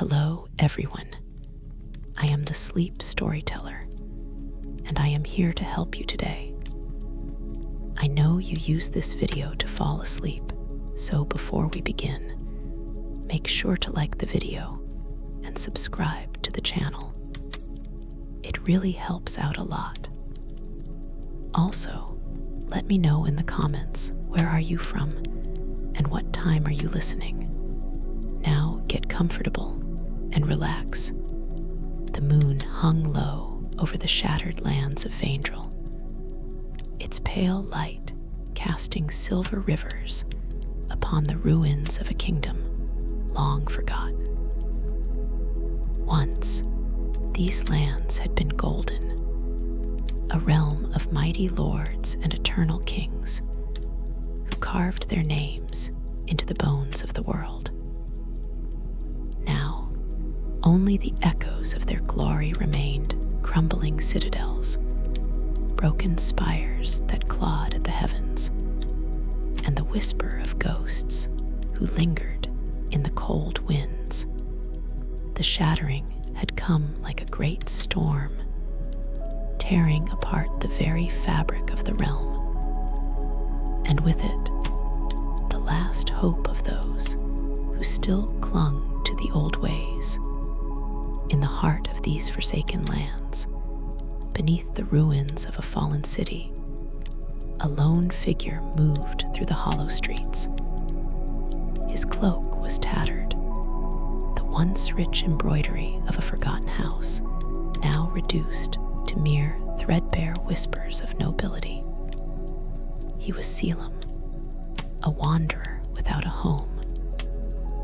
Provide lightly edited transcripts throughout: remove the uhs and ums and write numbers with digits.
Hello, everyone. I am the sleep storyteller, and I am here to help you today. I know you use this video to fall asleep, so before we begin, make sure to like the video and subscribe to the channel. It really helps out a lot. Also, let me know in the comments, where are you from and what time are you listening? Now get comfortable and relax. The moon hung low over the shattered lands of Vaendrel, its pale light casting silver rivers upon the ruins of a kingdom long forgotten. Once, these lands had been golden, a realm of mighty lords and eternal kings who carved their names into the bones of the world. Now, only the echoes of their glory remained, crumbling citadels, broken spires that clawed at the heavens, and the whisper of ghosts who lingered in the cold winds. The shattering had come like a great storm, tearing apart the very fabric of the realm, and with it, the last hope of those who still clung to the old ways. In the heart of these forsaken lands, beneath the ruins of a fallen city, a lone figure moved through the hollow streets. His cloak was tattered, the once rich embroidery of a forgotten house, now reduced to mere threadbare whispers of nobility. He was Selim, a wanderer without a home,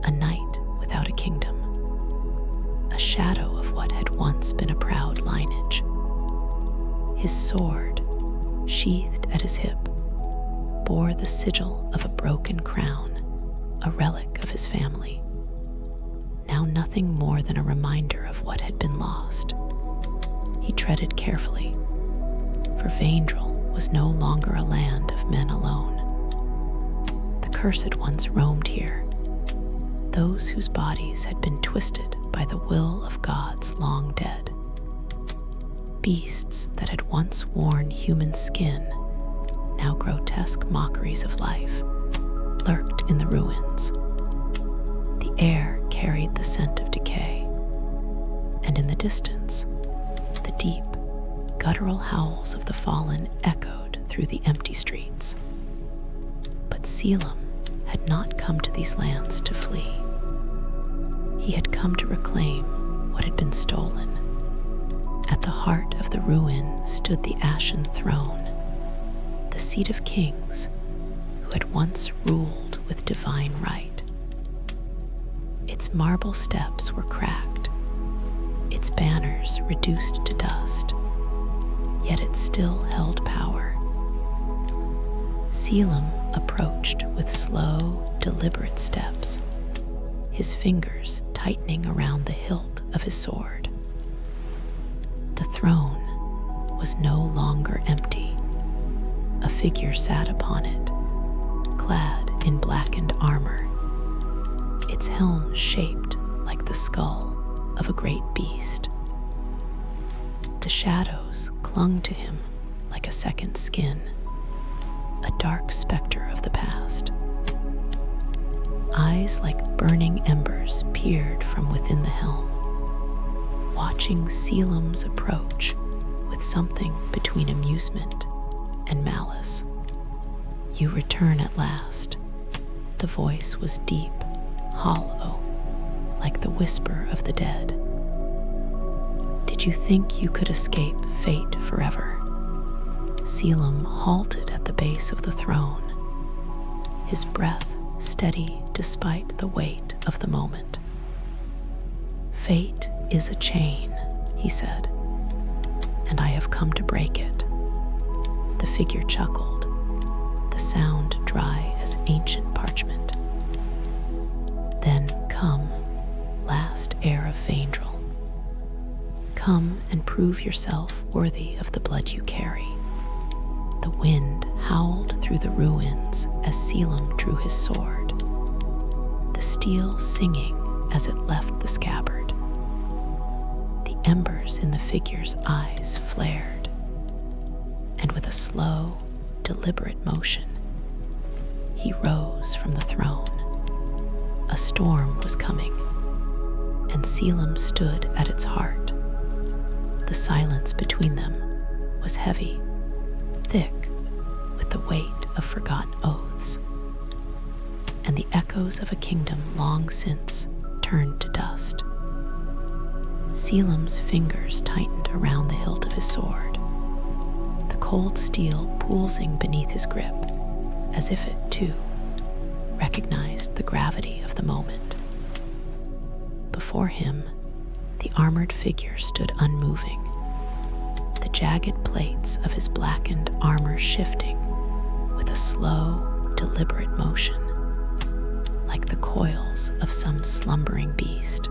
a knight without a kingdom, a shadow of what had once been a proud lineage. His sword, sheathed at his hip, bore the sigil of a broken crown, a relic of his family, now nothing more than a reminder of what had been lost. He treaded carefully, for Vaendrel was no longer a land of men alone. The cursed ones roamed here, those whose bodies had been twisted by the will of gods long dead. Beasts that had once worn human skin, now grotesque mockeries of life, lurked in the ruins. The air carried the scent of decay, and in the distance, the deep, guttural howls of the fallen echoed through the empty streets. But Selim had not come to these lands to flee. He had come to reclaim what had been stolen. At the heart of the ruin stood the ashen throne, the seat of kings who had once ruled with divine right. Its marble steps were cracked, its banners reduced to dust, yet it still held power. Selim approached with slow, deliberate steps, his fingers tightening around the hilt of his sword. The throne was no longer empty. A figure sat upon it, clad in blackened armor, its helm shaped like the skull of a great beast. The shadows clung to him like a second skin, a dark specter of the past. Eyes like burning embers peered from within the helm, watching Selim's approach with something between amusement and malice. "You return at last." The voice was deep, hollow, like the whisper of the dead. "Did you think you could escape fate forever?" Selim halted at the base of the throne, his breath steady despite the weight of the moment. "Fate is a chain," he said, "and I have come to break it." The figure chuckled, the sound dry as ancient parchment. "Then come, last heir of Vaendrel. Come and prove yourself worthy of the blood you carry." The wind howled through the ruins as Selim drew his sword, the steel singing as it left the scabbard. The embers in the figure's eyes flared, and with a slow, deliberate motion, he rose from the throne. A storm was coming, and Selim stood at its heart. The silence between them was heavy, thick with the weight of forgotten oaths, and the echoes of a kingdom long since turned to dust. Selim's fingers tightened around the hilt of his sword, the cold steel pulsing beneath his grip, as if it, too, recognized the gravity of the moment. Before him, the armored figure stood unmoving, the jagged plates of his blackened armor shifting with a slow, deliberate motion, like the coils of some slumbering beast.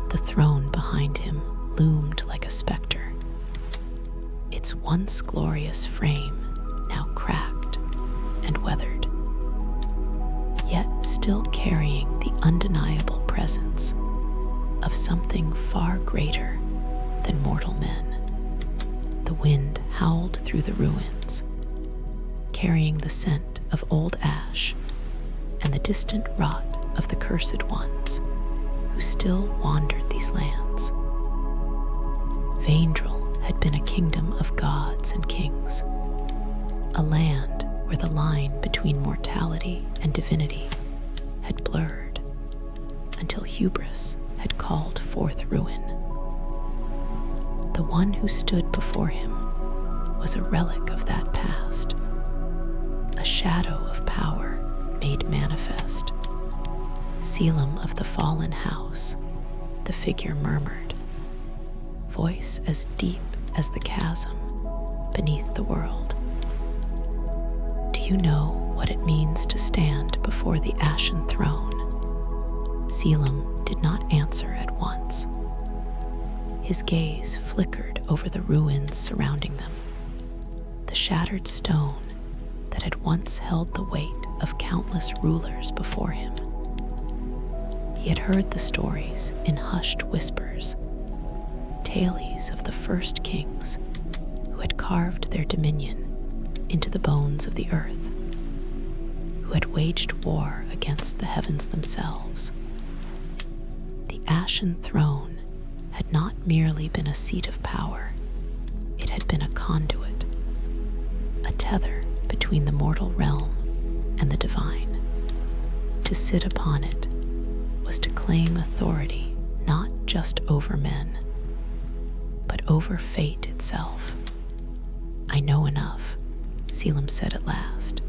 The throne behind him loomed like a specter, its once glorious frame now cracked and weathered, yet still carrying the undeniable presence of something far greater than mortal men. The wind howled through the ruins, carrying the scent of old ash and the distant rot of the cursed ones who still wandered these lands. Vaindrel had been a kingdom of gods and kings, a land where the line between mortality and divinity had blurred until hubris had called forth ruin. The one who stood before him was a relic of that past, a shadow of power made manifest. Selim of the fallen house, the figure murmured, voice as deep as the chasm beneath the world. Do you know what it means to stand before the ashen throne? Selim did not answer at once. His gaze flickered over the ruins surrounding them, the shattered stone that had once held the weight of countless rulers before him. He had heard the stories in hushed whispers, tales of the first kings who had carved their dominion into the bones of the earth, who had waged war against the heavens themselves. The ashen throne had not merely been a seat of power, it had been a conduit, a tether between the mortal realm and the divine. To sit upon it was to claim authority not just over men, but over fate itself. I know enough, Selim said at last,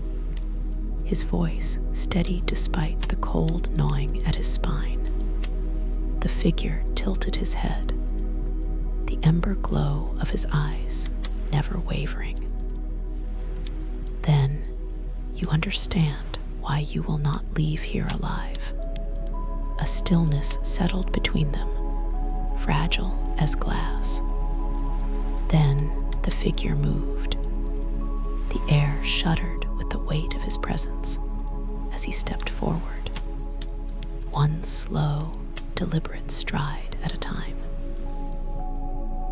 his voice steady despite the cold gnawing at his spine. The figure tilted his head, the ember glow of his eyes never wavering. Then you understand why you will not leave here alive. A stillness settled between them, fragile as glass. Then the figure moved. The air shuddered with the weight of his presence as he stepped forward, one slow, deliberate stride at a time.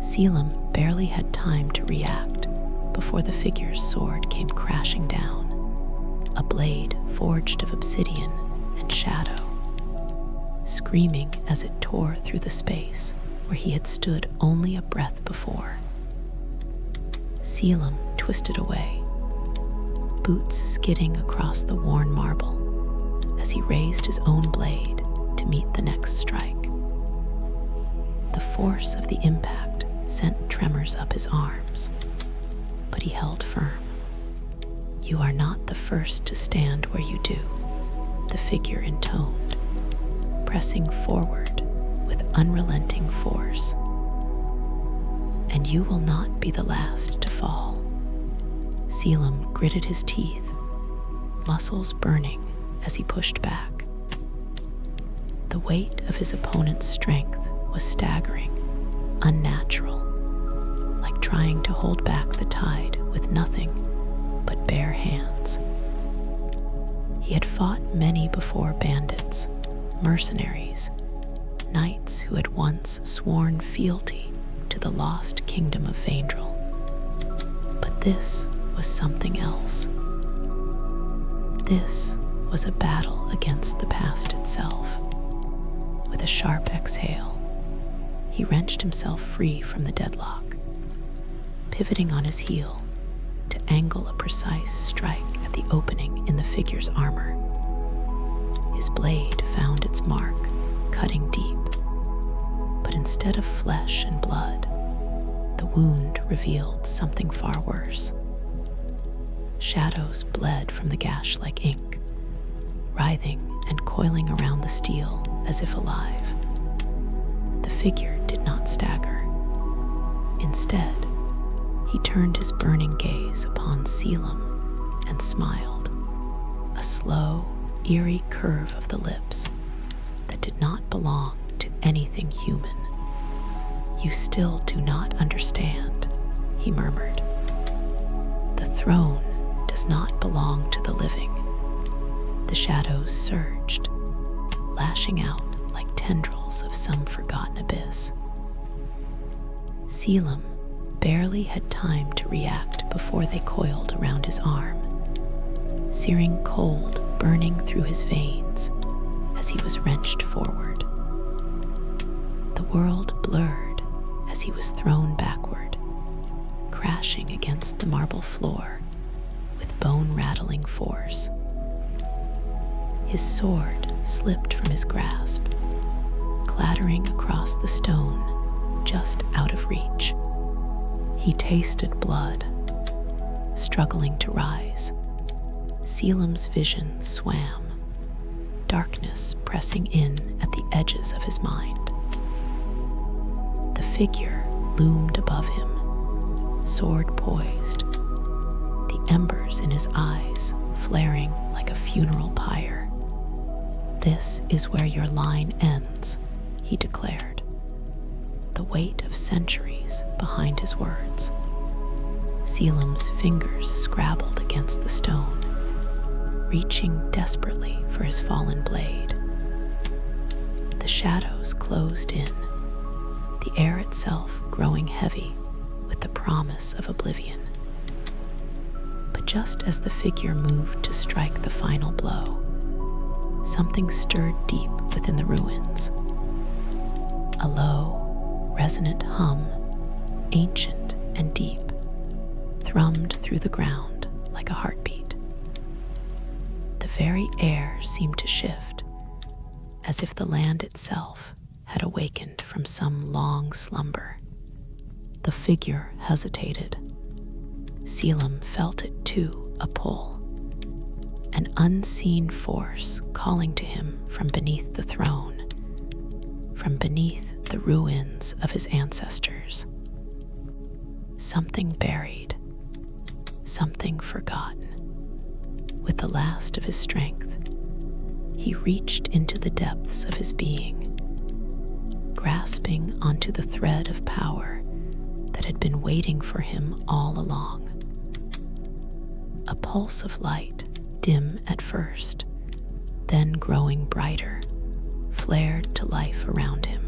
Selim barely had time to react before the figure's sword came crashing down, a blade forged of obsidian and shadow, screaming as it tore through the space where he had stood only a breath before. Selim twisted away, boots skidding across the worn marble as he raised his own blade to meet the next strike. The force of the impact sent tremors up his arms, but he held firm. You are not the first to stand where you do, the figure intoned, pressing forward with unrelenting force. And you will not be the last to fall. Selim gritted his teeth, muscles burning as he pushed back. The weight of his opponent's strength was staggering, unnatural, like trying to hold back the tide with nothing but bare hands. He had fought many before bandits, mercenaries, knights who had once sworn fealty to the lost kingdom of Vaendrel. But this was something else. This was a battle against the past itself. With a sharp exhale, he wrenched himself free from the deadlock, pivoting on his heel to angle a precise strike at the opening in the figure's armor. His blade found its mark, cutting deep, but instead of flesh and blood, the wound revealed something far worse. Shadows bled from the gash like ink, writhing and coiling around the steel as if alive. The figure did not stagger. Instead, he turned his burning gaze upon Selim and smiled, a slow, eerie curve of the lips that did not belong to anything human. "You still do not understand," he murmured. "The throne does not belong to the living." The shadows surged, lashing out like tendrils of some forgotten abyss. Selim barely had time to react before they coiled around his arm, searing cold burning through his veins as he was wrenched forward. The world blurred as he was thrown backward, crashing against the marble floor with bone-rattling force. His sword slipped from his grasp, clattering across the stone just out of reach. He tasted blood, struggling to rise. Selim's vision swam, darkness pressing in at the edges of his mind. The figure loomed above him, sword poised, the embers in his eyes flaring like a funeral pyre. "This is where your line ends," he declared, the weight of centuries behind his words. Selim's fingers scrabbled against the stone, reaching desperately for his fallen blade. The shadows closed in, the air itself growing heavy with the promise of oblivion. But just as the figure moved to strike the final blow, something stirred deep within the ruins. A low, resonant hum, ancient and deep, thrummed through the ground like a heartbeat. The very air seemed to shift, as if the land itself had awakened from some long slumber. The figure hesitated. Selim felt it too, a pull, an unseen force calling to him from beneath the throne, from beneath the ruins of his ancestors. Something buried, something forgotten. With the last of his strength, he reached into the depths of his being, grasping onto the thread of power that had been waiting for him all along. A pulse of light, dim at first, then growing brighter, flared to life around him.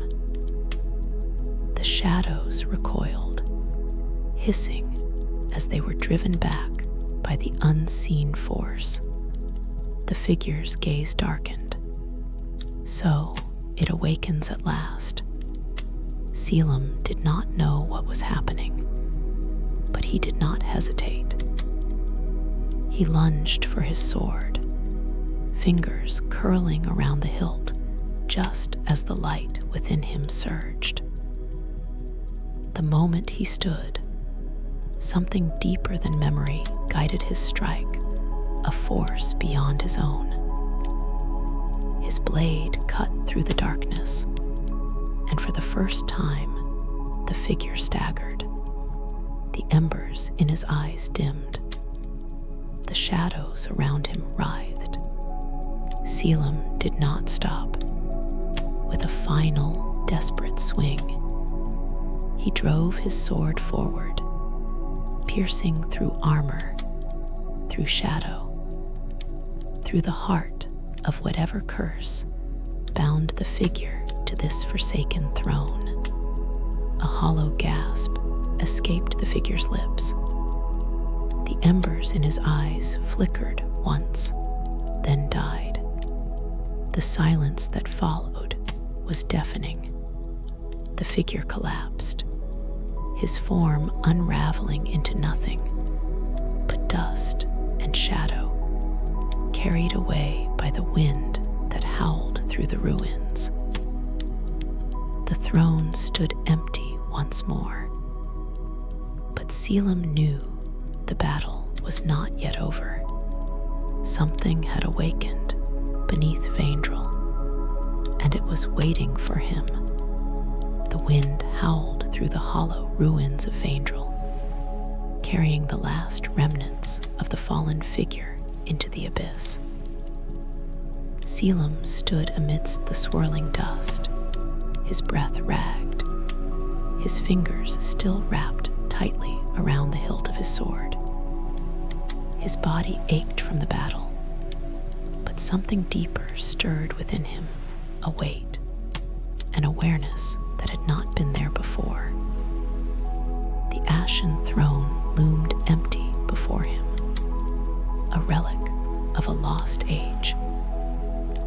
The shadows recoiled, hissing as they were driven back by the unseen force. The figure's gaze darkened. So it awakens at last. Selim did not know what was happening, but he did not hesitate. He lunged for his sword, fingers curling around the hilt just as the light within him surged. The moment he stood, something deeper than memory guided his strike, a force beyond his own. His blade cut through the darkness, and for the first time, the figure staggered. The embers in his eyes dimmed. The shadows around him writhed. Selim did not stop. With a final, desperate swing, he drove his sword forward, piercing through armor, through shadow, through the heart of whatever curse bound the figure to this forsaken throne. A hollow gasp escaped the figure's lips. The embers in his eyes flickered once, then died. The silence that followed was deafening. The figure collapsed, his form unraveling into nothing but dust and shadow, carried away by the wind that howled through the ruins. The throne stood empty once more, but Selim knew the battle was not yet over. Something had awakened beneath Vaindrel, and it was waiting for him. The wind howled through the hollow ruins of Vaindrel, carrying the last remnants of the fallen figure into the abyss. Selim stood amidst the swirling dust, his breath ragged, his fingers still wrapped tightly around the hilt of his sword. His body ached from the battle, but something deeper stirred within him, a weight, an awareness that had not been there before. The ashen throne loomed empty before him, a relic of a lost age,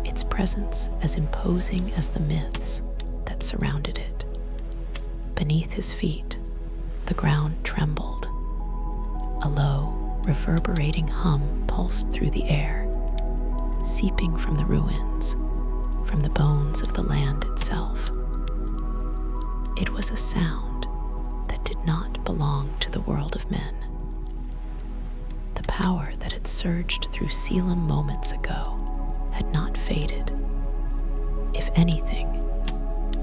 its presence as imposing as the myths that surrounded it. Beneath his feet, the ground trembled. A low, reverberating hum pulsed through the air, seeping from the ruins, from the bones of the land itself. It was a sound that did not belong to the world of men. The power that had surged through Selim moments ago had not faded. If anything,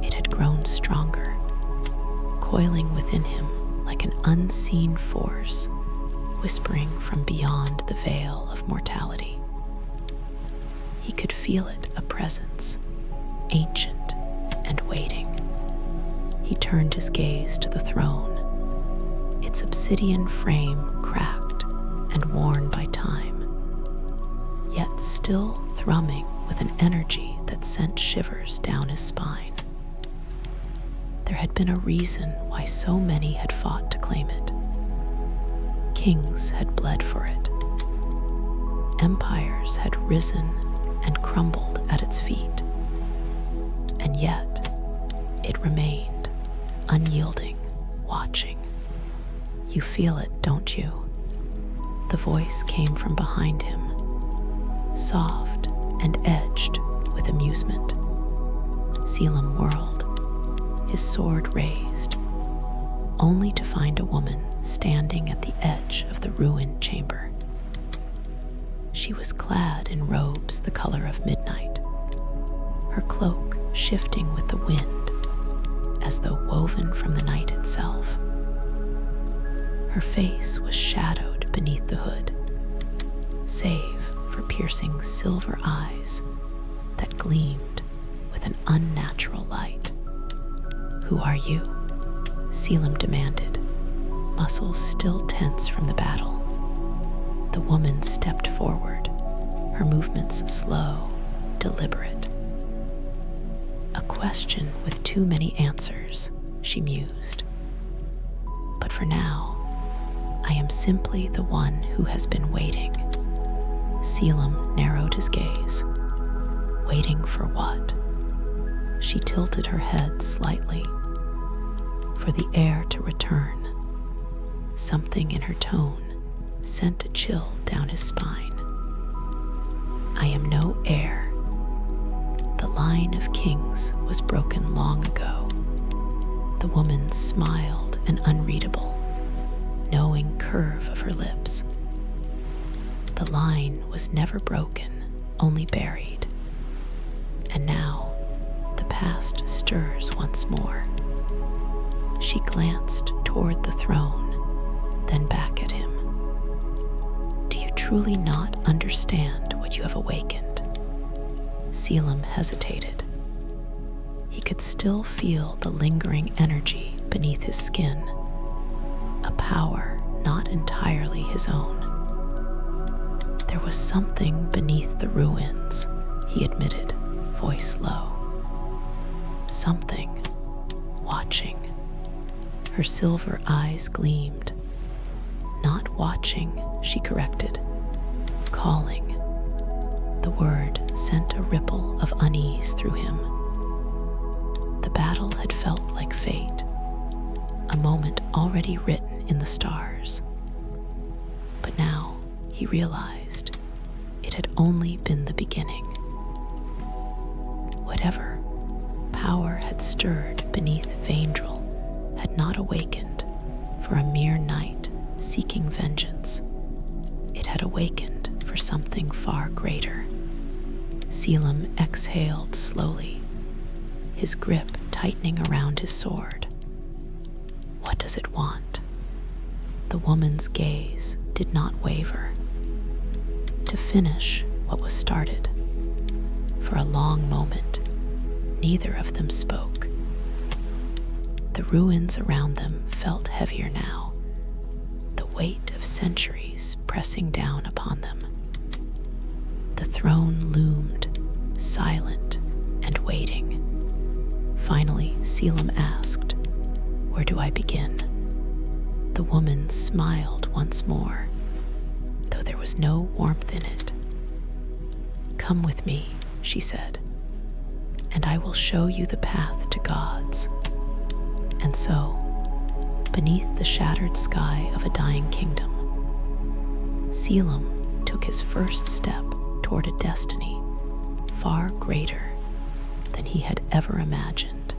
it had grown stronger, coiling within him like an unseen force, whispering from beyond the veil of mortality. He could feel it, a presence, ancient and waiting. He turned his gaze to the throne, its obsidian frame cracked and worn by time, yet still thrumming with an energy that sent shivers down his spine. There had been a reason why so many had fought to claim it. Kings had bled for it. Empires had risen and crumbled at its feet. And yet, it remained, unyielding, watching. You feel it, don't you? The voice came from behind him, soft and edged with amusement. Selim whirled, his sword raised, only to find a woman standing at the edge of the ruined chamber. She was clad in robes the color of midnight, her cloak shifting with the wind as though woven from the night itself. Her face was shadowed beneath the hood, save for piercing silver eyes that gleamed with an unnatural light. "Who are you?" Selim demanded, muscles still tense from the battle. The woman stepped forward, her movements slow, deliberate. "A question with too many answers," she mused. "But for now, I am simply the one who has been waiting." Selim narrowed his gaze. Waiting for what? She tilted her head slightly. For the air to return. Something in her tone sent a chill down his spine. "I am no heir. The line of kings was broken long ago." The woman smiled an unreadable, knowing curve of her lips. The line was never broken, only buried. And now, the past stirs once more. She glanced toward the throne, then back at him. "Do you truly not understand what you have awakened?" Selim hesitated. He could still feel the lingering energy beneath his skin, a power not entirely his own. "There was something beneath the ruins," he admitted, voice low. something watching. Her silver eyes gleamed. Not watching, she corrected. Calling. The word sent a ripple of unease through him. The battle had felt like fate, a moment already written in the stars. But now he realized it had only been the beginning. Whatever power had stirred beneath Vaindrel had not awakened for a mere night seeking vengeance. It had awakened for something far greater. Selim exhaled slowly, his grip tightening around his sword. What does it want? The woman's gaze did not waver. To finish what was started. For a long moment, neither of them spoke. The ruins around them felt heavier now, the weight of centuries pressing down upon them. The throne loomed, silent and waiting. Finally, Selim asked, "Where do I begin?" The woman smiled once more, though there was no warmth in it. "Come with me," she said, "and I will show you the path to gods." And so, beneath the shattered sky of a dying kingdom, Selim took his first step toward a destiny far greater than he had ever imagined.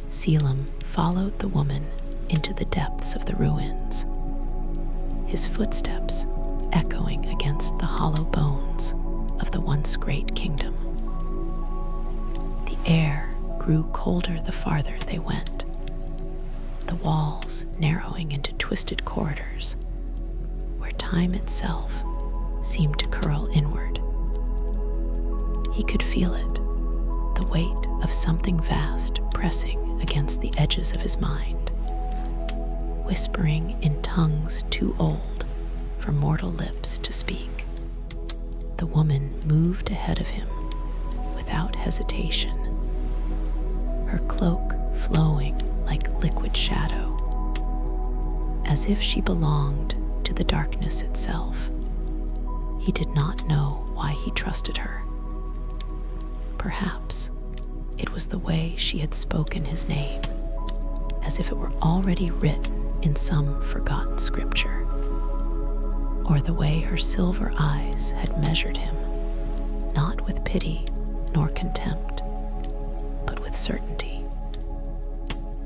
Selim followed the woman into the depths of the ruins, his footsteps echoing against the hollow bones of the once great kingdom. The air grew colder the farther they went, the walls narrowing into twisted corridors where time itself seemed to curl inward. He could feel it, the weight of something vast pressing against the edges of his mind, whispering in tongues too old for mortal lips to speak. The woman moved ahead of him without hesitation, her cloak flowing like liquid shadow, as if she belonged to the darkness itself. He did not know why he trusted her. Perhaps it was the way she had spoken his name, as if it were already written in some forgotten scripture, or the way her silver eyes had measured him, not with pity nor contempt, but with certainty.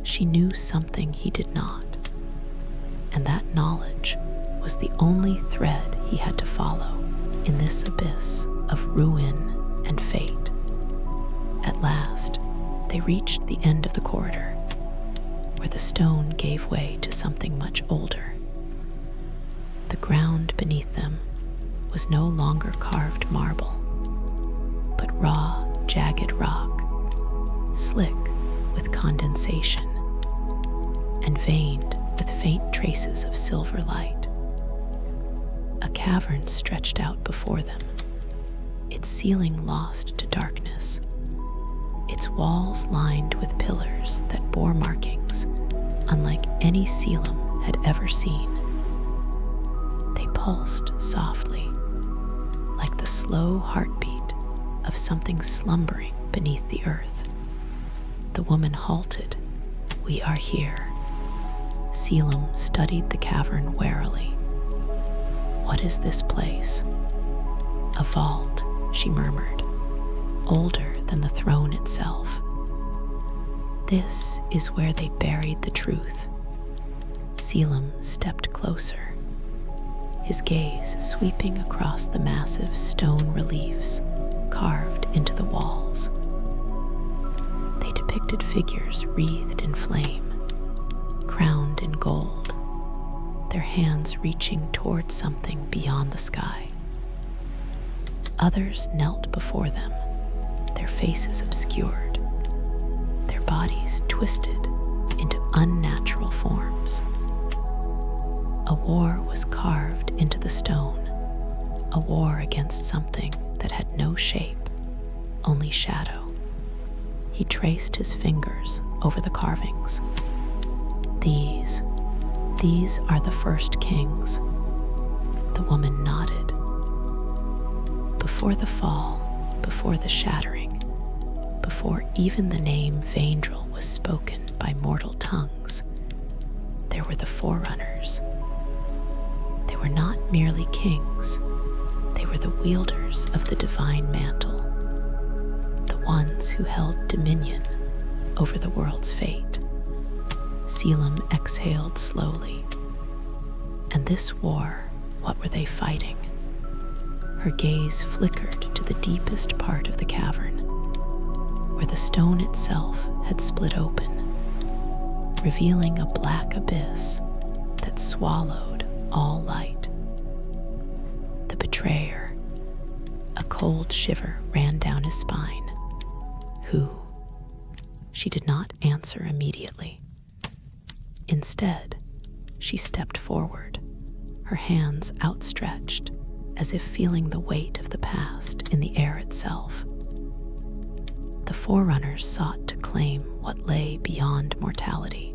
She knew something he did not, and that knowledge was the only thread he had to follow in this abyss of ruin and fate. At last, they reached the end of the corridor, where the stone gave way to something much older. The ground beneath them was no longer carved marble, but raw, jagged rock, slick with condensation, and veined with faint traces of silver light. A cavern stretched out before them, its ceiling lost to darkness, its walls lined with pillars that bore markings unlike any Selim had ever seen. They pulsed softly, like the slow heartbeat of something slumbering beneath the earth. The woman halted. "We are here." Selim studied the cavern warily. "What is this place?" "A vault," she murmured, "older than the throne itself. This is where they buried the truth." Selim stepped closer, his gaze sweeping across the massive stone reliefs carved into the walls. They depicted figures wreathed in flame, crowned in gold, their hands reaching toward something beyond the sky. Others knelt before them, their faces obscured, their bodies twisted into unnatural forms. A war was carved into the stone, a war against something that had no shape, only shadow. He traced his fingers over the carvings. These are the first kings. The woman nodded. Before the fall, before the shattering, before even the name Vaindrel was spoken by mortal tongues, there were the Forerunners. They were not merely kings. They were the wielders of the divine mantle, the ones who held dominion over the world's fate. Selim exhaled slowly. And this war, what were they fighting? Her gaze flickered to the deepest part of the cavern, where the stone itself had split open, revealing a black abyss that swallowed all light. The betrayer. A cold shiver ran down his spine. Who? She did not answer immediately. Instead, she stepped forward, her hands outstretched, as if feeling the weight of the past in the air itself. The Forerunners sought to claim what lay beyond mortality,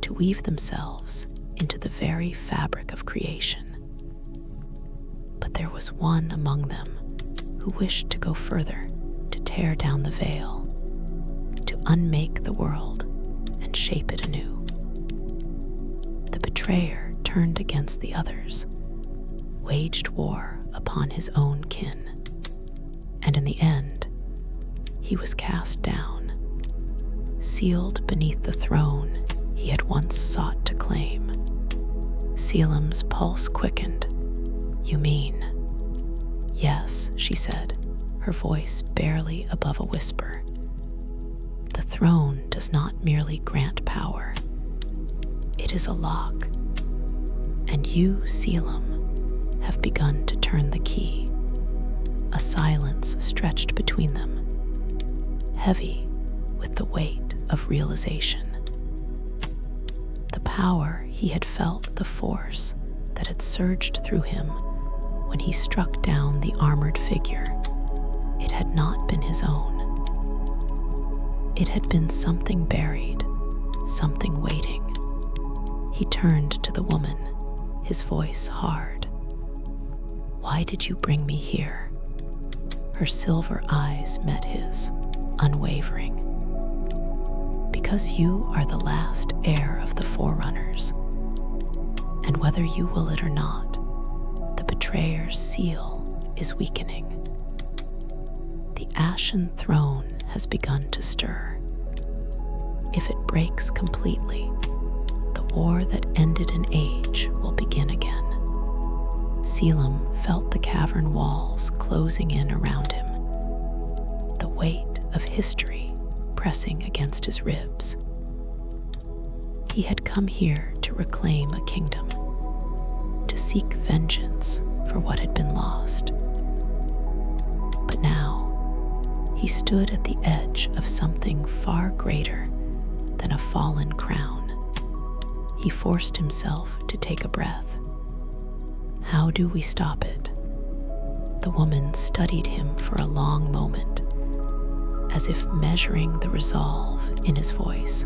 to weave themselves into the very fabric of creation. But there was one among them who wished to go further, to tear down the veil, to unmake the world and shape it anew. The betrayer turned against the others, waged war upon his own kin, and in the end, he was cast down, sealed beneath the throne he had once sought to claim. Selim's pulse quickened. You mean? Yes, she said, her voice barely above a whisper. The throne does not merely grant power. It is a lock, and you, Selim, have begun to turn the key. A silence stretched between them, heavy with the weight of realization. The power he had felt, the force that had surged through him when he struck down the armored figure, it had not been his own. It had been something buried, something waiting. He turned to the woman, his voice hard. Why did you bring me here? Her silver eyes met his, unwavering. Because you are the last heir of the Forerunners, and whether you will it or not, the betrayer's seal is weakening. The ashen throne has begun to stir. If it breaks completely, the war that ended an age will begin again. Selim felt the cavern walls closing in around him, the weight of history pressing against his ribs. He had come here to reclaim a kingdom, to seek vengeance for what had been lost. But now, he stood at the edge of something far greater than a fallen crown. He forced himself to take a breath. How do we stop it? The woman studied him for a long moment, as if measuring the resolve in his voice.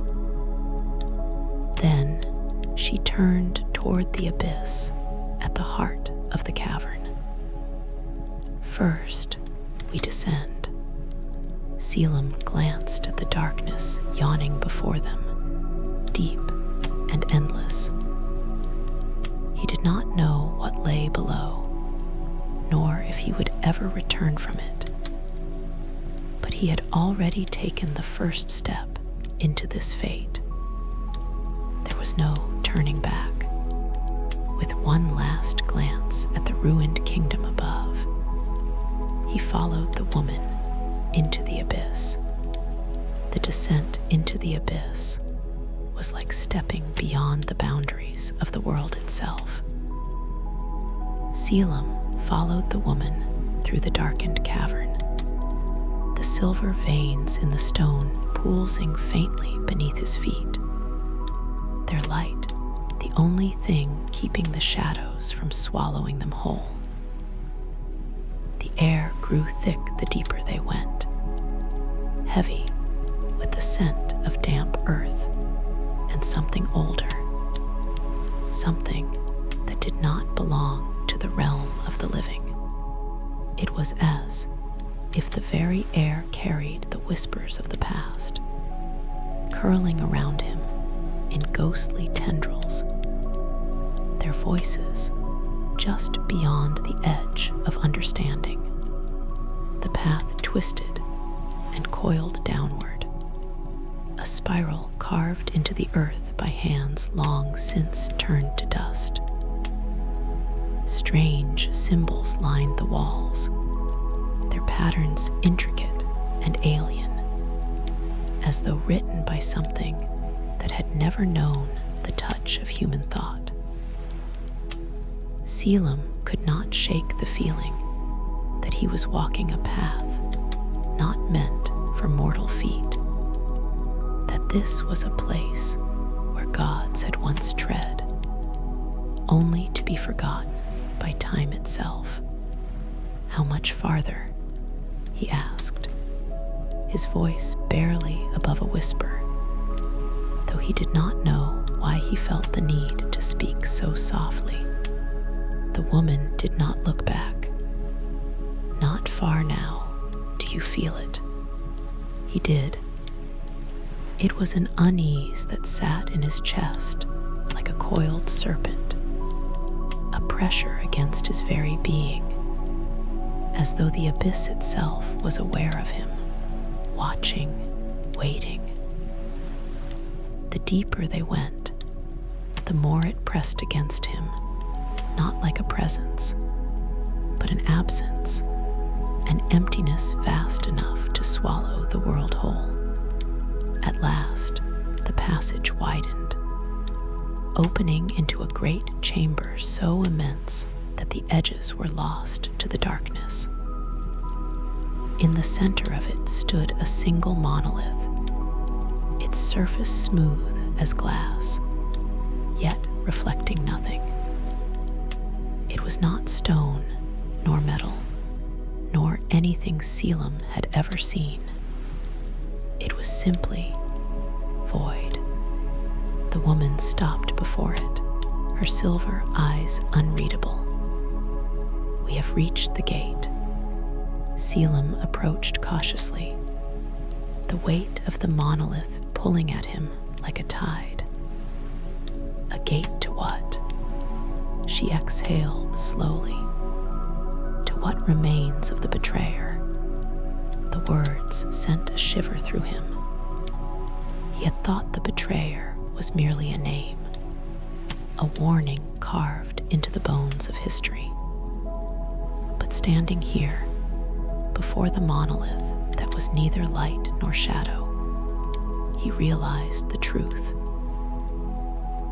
Then she turned toward the abyss at the heart of the cavern. First, we descend. Selim glanced at the darkness yawning before them, deep and endless. He did not know what lay below, nor if he would ever return from it. But he had already taken the first step into this fate. There was no turning back. With one last glance at the ruined kingdom above, he followed the woman into the abyss. The descent into the abyss was like stepping beyond the boundaries of the world itself. Selim followed the woman through the darkened cavern, the silver veins in the stone pulsing faintly beneath his feet, their light the only thing keeping the shadows from swallowing them whole. The air grew thick the deeper they went, heavy with the scent of damp earth and something older, something that did not belong to the realm of the living. It was as if the very air carried the whispers of the past, curling around him in ghostly tendrils, their voices just beyond the edge of understanding. The path twisted and coiled downward, a spiral carved into the earth by hands long since turned to dust. Strange symbols lined the walls, their patterns intricate and alien, as though written by something that had never known the touch of human thought. Selim could not shake the feeling that he was walking a path not meant for mortal feet, that this was a place where gods had once tread, only to be forgotten by time itself. How much farther? He asked, his voice barely above a whisper, though he did not know why he felt the need to speak so softly. The woman did not look back. Not far now. Do you feel it? He did. It was an unease that sat in his chest like a coiled serpent, a pressure against his very being, as though the abyss itself was aware of him, watching, waiting. The deeper they went, the more it pressed against him, not like a presence, but an absence, an emptiness vast enough to swallow the world whole. At last, the passage widened, opening into a great chamber so immense that the edges were lost to the darkness. In the center of it stood a single monolith, its surface smooth as glass, yet reflecting nothing. It was not stone, nor metal, nor anything Selim had ever seen. It was simply void. The woman stopped before it, her silver eyes unreadable. We have reached the gate. Selim approached cautiously, the weight of the monolith pulling at him like a tide. A gate to what? She exhaled slowly. To what remains of the betrayer? The words sent a shiver through him. He had thought the betrayer was merely a name, a warning carved into the bones of history. But standing here, before the monolith that was neither light nor shadow, he realized the truth.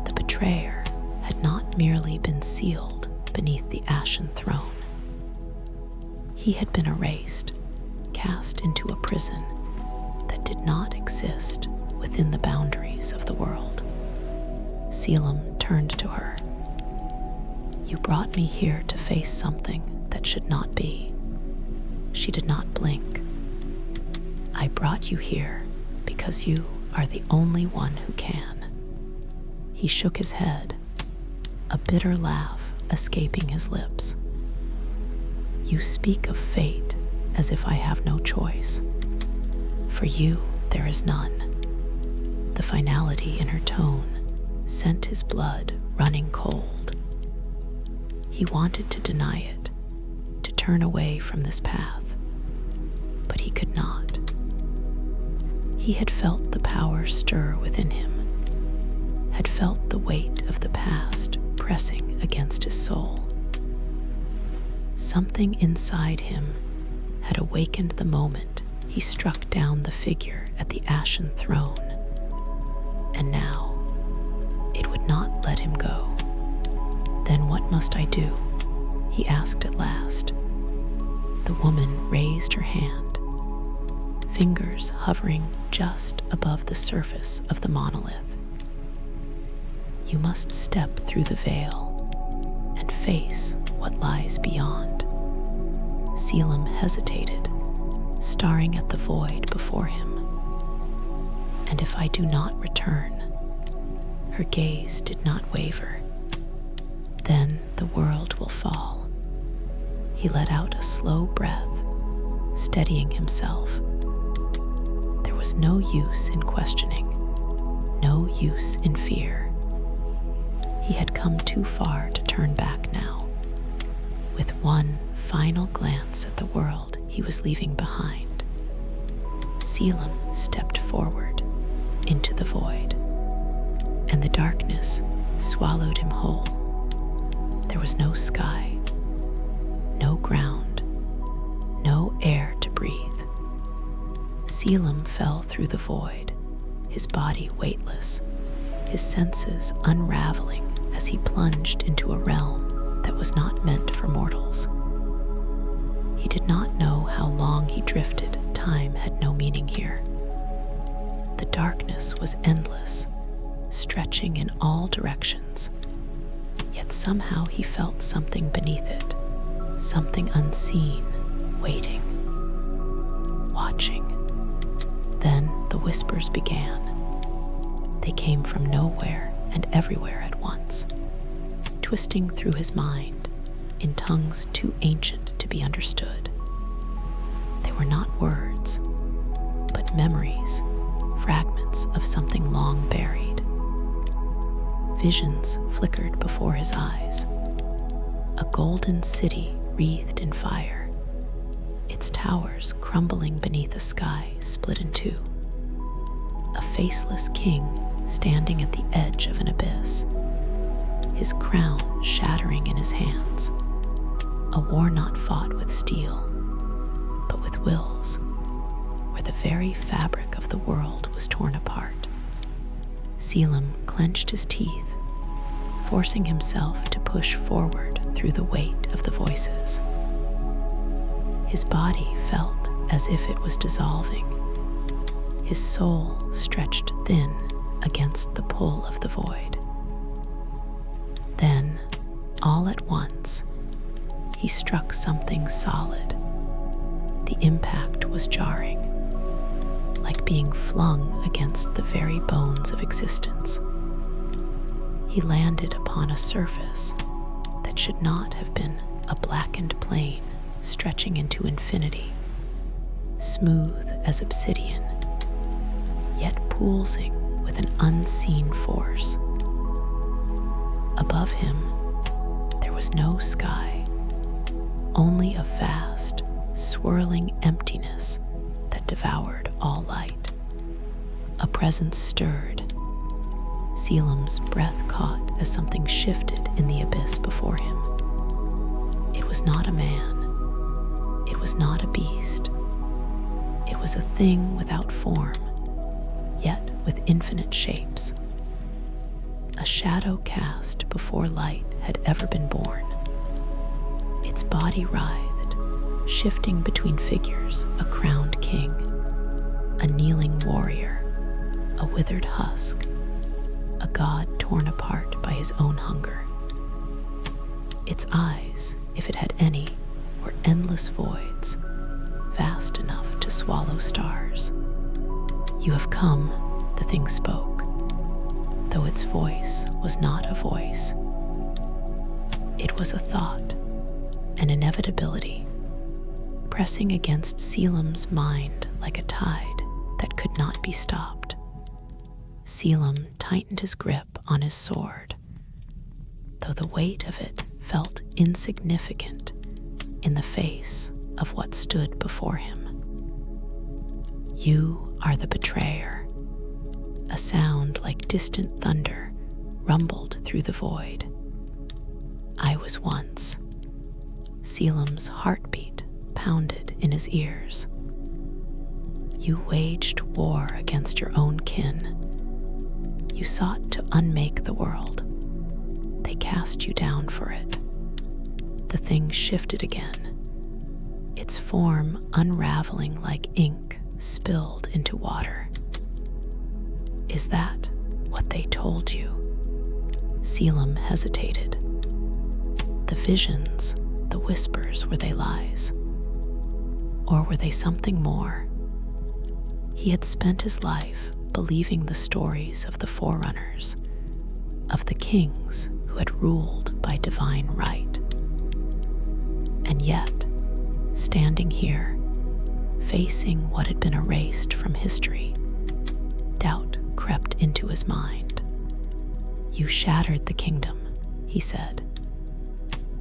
The betrayer had not merely been sealed beneath the ashen throne. He had been erased, cast into a prison that did not exist within the boundaries of the world. Selim turned to her. You brought me here to face something that should not be. She did not blink. I brought you here because you are the only one who can. He shook his head, a bitter laugh escaping his lips. You speak of fate as if I have no choice. For you, there is none. The finality in her tone sent his blood running cold. He wanted to deny it, to turn away from this path, but he could not. He had felt the power stir within him, had felt the weight of the past pressing against his soul. Something inside him had awakened the moment he struck down the figure at the ashen throne, and now it would not let him go. Then what must I do? He asked at last. The woman raised her hand, fingers hovering just above the surface of the monolith. You must step through the veil and face what lies beyond. Selim hesitated, staring at the void before him. And if I do not return, her gaze did not waver, then the world will fall. He let out a slow breath, steadying himself. There was no use in questioning, no use in fear. He had come too far to turn back now. With one final glance at the world he was leaving behind, Selim stepped forward into the void, and the darkness swallowed him whole. There was no sky, no ground, no air to breathe. Selim fell through the void, his body weightless, his senses unraveling as he plunged into a realm that was not meant for mortals. He did not know how long he drifted. Time had no meaning here. The darkness was endless, stretching in all directions. Yet somehow he felt something beneath it, something unseen, waiting, watching. Then the whispers began. They came from nowhere and everywhere at once, twisting through his mind in tongues too ancient to be understood. They were not words, but memories, fragments of something long buried. Visions flickered before his eyes. A golden city wreathed in fire, its towers crumbling beneath a sky split in two. A faceless king standing at the edge of an abyss, his crown shattering in his hands. A war not fought with steel, but with wills, where the very fabric of the world was torn apart. Selim clenched his teeth, forcing himself to push forward through the weight of the voices. His body felt as if it was dissolving, his soul stretched thin against the pull of the void. Then, all at once, he struck something solid. The impact was jarring, like being flung against the very bones of existence. He landed upon a surface that should not have been a blackened plain stretching into infinity, smooth as obsidian, yet pulsing with an unseen force. Above him, there was no sky, only a vast, swirling emptiness that devoured all light. A presence stirred. Selim's breath caught as something shifted in the abyss before him. It was not a man. It was not a beast. It was a thing without form, yet with infinite shapes. A shadow cast before light had ever been born. Its body writhed, shifting between figures: a crowned king, a kneeling warrior, a withered husk, a god torn apart by his own hunger. Its eyes, if it had any, were endless voids, vast enough to swallow stars. "You have come," the thing spoke, though its voice was not a voice. It was a thought, an inevitability, pressing against Selim's mind like a tide that could not be stopped. Selim tightened his grip on his sword, though the weight of it felt insignificant in the face of what stood before him. "You are the betrayer." A sound like distant thunder rumbled through the void. "I was once." Selim's heartbeat pounded in his ears. "You waged war against your own kin. You sought to unmake the world. They cast you down for it." The thing shifted again, its form unraveling like ink spilled into water. "Is that what they told you?" Selim hesitated. The visions, the whispers, were they lies? Or were they something more? He had spent his life believing the stories of the forerunners, of the kings who had ruled by divine right. And yet, standing here, facing what had been erased from history, doubt crept into his mind. "You shattered the kingdom," he said,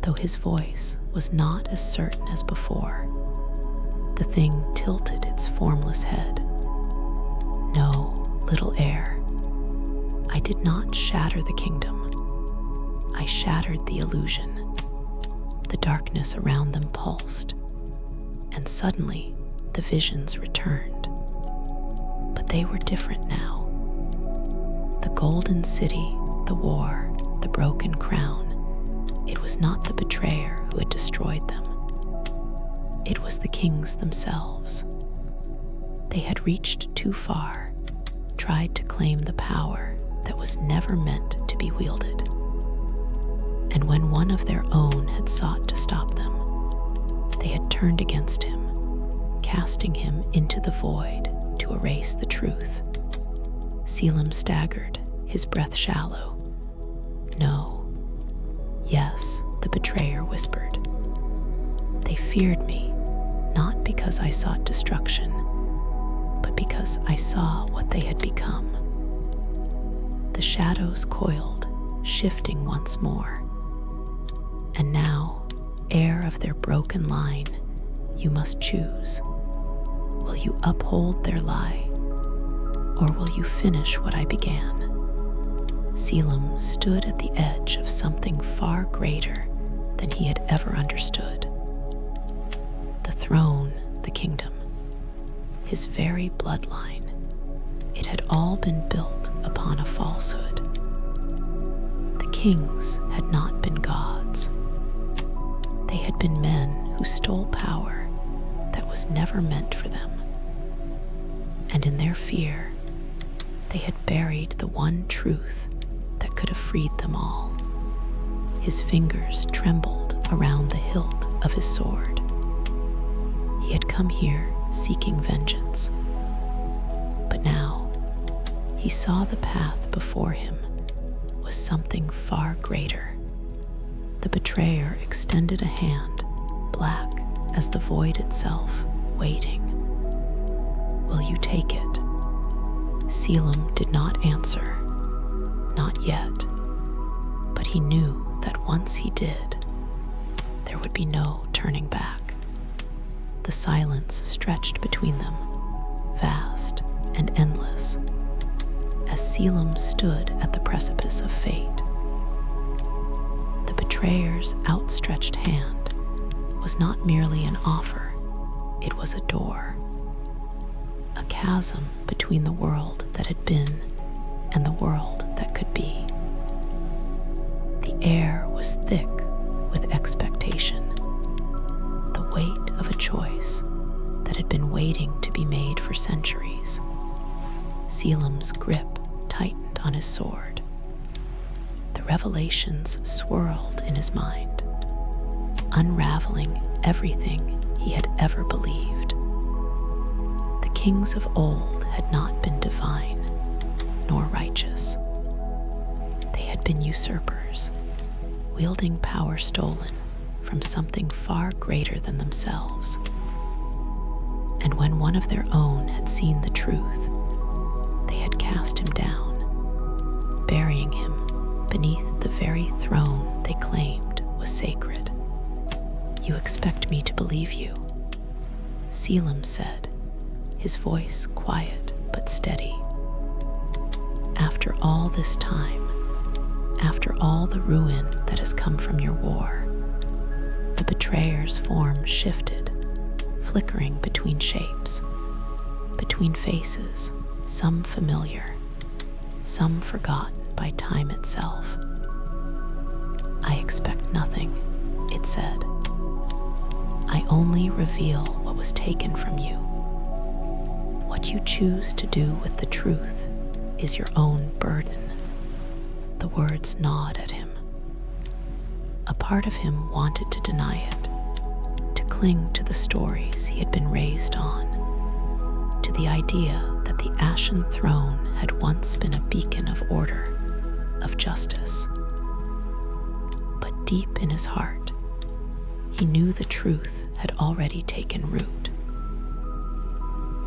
though his voice was not as certain as before. The thing tilted its formless head. "No, little heir, I did not shatter the kingdom. I shattered the illusion." The darkness around them pulsed, and suddenly the visions returned. But they were different now. The golden city, the war, the broken crown, it was not the betrayer who had destroyed them. It was the kings themselves. They had reached too far, tried to claim the power that was never meant to be wielded. And when one of their own had sought to stop them, they had turned against him, casting him into the void to erase the truth. Selim staggered, his breath shallow. "No. Yes," the betrayer whispered. "They feared me, not because I sought destruction, but because I saw what they had become." The shadows coiled, shifting once more. "And now, heir of their broken line, you must choose. Will you uphold their lie, or will you finish what I began?" Selim stood at the edge of something far greater than he had ever understood. The throne, the kingdom, his very bloodline, it had all been built upon a falsehood. The kings had not been gods. They had been men who stole power that was never meant for them. And in their fear, they had buried the one truth that could have freed them all. His fingers trembled around the hilt of his sword. He had come here seeking vengeance. But now, he saw the path before him was something far greater. The betrayer extended a hand, black as the void itself, waiting. "Will you take it?" Selim did not answer. Not yet. But he knew that once he did, there would be no turning back. The silence stretched between them, vast and endless, as Selim stood at the precipice of fate. The betrayer's outstretched hand was not merely an offer, it was a door. A chasm between the world that had been and the world that could be. The air was thick with expectation, the weight of a choice that had been waiting to be made for centuries. Selim's grip tightened on his sword. The revelations swirled in his mind, unraveling everything he had ever believed. The kings of old had not been divine nor righteous. They had been usurpers, wielding power stolen from something far greater than themselves. And when one of their own had seen the truth, they had cast him down, burying him beneath the very throne they claimed was sacred. "You expect me to believe you," Selim said, his voice quiet but steady. "After all this time, after all the ruin that has come from your war," the betrayer's form shifted, flickering between shapes, between faces, some familiar, some forgotten by time itself. "I expect nothing," it said. "I only reveal what was taken from you. What you choose to do with the truth is your own burden." The words gnawed at him. A part of him wanted to deny it, to cling to the stories he had been raised on, to the idea that the the Ashen Throne had once been a beacon of order, of justice. But deep in his heart, he knew the truth had already taken root.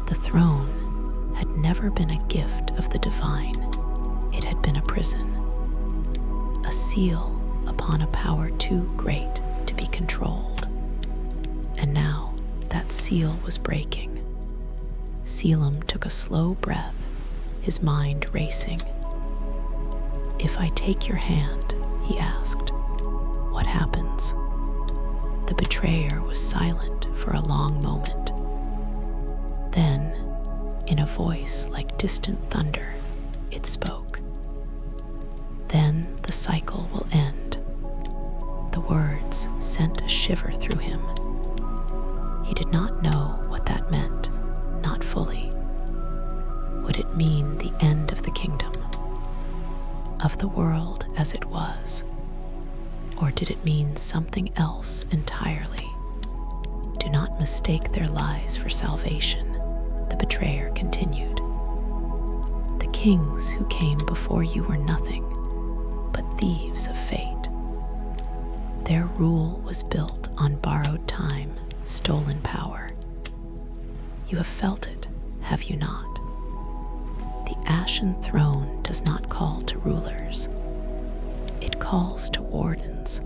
The throne had never been a gift of the divine. It had been a prison, a seal upon a power too great to be controlled. And now that seal was breaking. Selim took a slow breath, his mind racing. "If I take your hand," he asked, "what happens?" The betrayer was silent for a long moment. Then, in a voice like distant thunder, it spoke. "Then the cycle will end." The words sent a shiver through him. He did not know what that meant, not fully. Would it mean the end of the kingdom, of the world as it was? Or did it mean something else entirely? "Do not mistake their lies for salvation," the betrayer continued. "The kings who came before you were nothing but thieves of fate. Their rule was built on borrowed time, stolen power. You have felt it, have you not? The Ashen Throne does not call to rulers. It calls to wardens.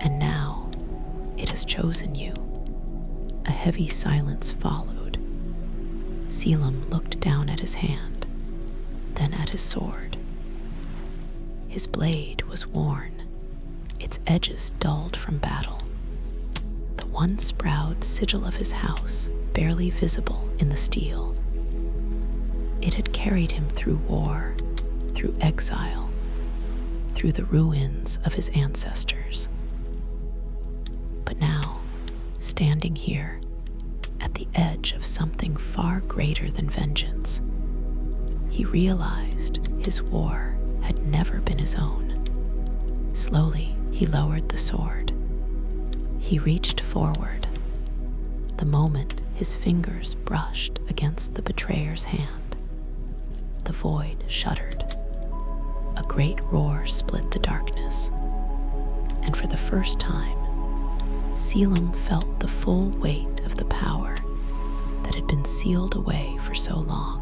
And now it has chosen you." A heavy silence followed. Selim looked down at his hand, then at his sword. His blade was worn, its edges dulled from battle. The once proud sigil of his house barely visible in the steel. It had carried him through war, through exile, through the ruins of his ancestors. But now, standing here, at the edge of something far greater than vengeance, he realized his war had never been his own. Slowly, he lowered the sword. He reached forward. The moment his fingers brushed against the betrayer's hand, the void shuddered. A great roar split the darkness, and for the first time, Selim felt the full weight of the power that had been sealed away for so long.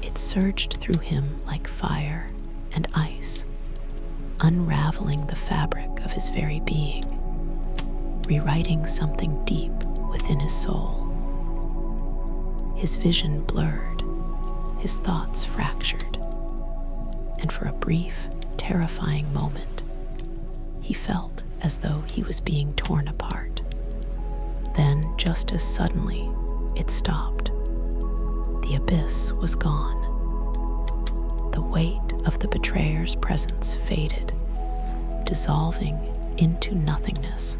It surged through him like fire and ice, unraveling the fabric of his very being, rewriting something deep within his soul. His vision blurred, his thoughts fractured, and for a brief, terrifying moment, he felt as though he was being torn apart. Then, just as suddenly, it stopped. The abyss was gone. The weight of the betrayer's presence faded, dissolving into nothingness.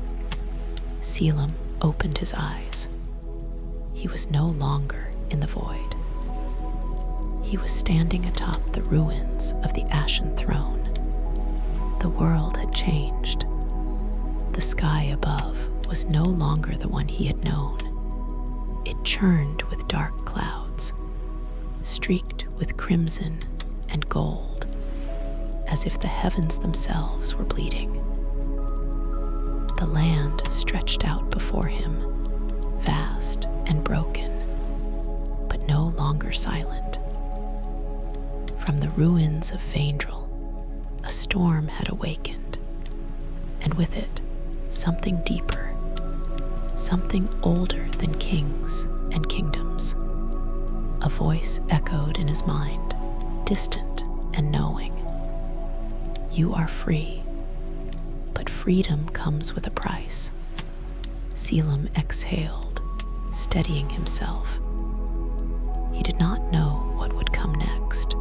Selim opened his eyes. He was no longer in the void. He was standing atop the ruins of the Ashen Throne. The world had changed. The sky above was no longer the one he had known. It churned with dark clouds, streaked with crimson and gold, as if the heavens themselves were bleeding. The land stretched out before him, vast and broken, but no longer silent. From the ruins of Vaendrel, a storm had awakened, and with it, something deeper, something older than kings and kingdoms. A voice echoed in his mind, distant and knowing. "You are free, but freedom comes with a price." Selim exhaled, steadying himself. He did not know what would come next,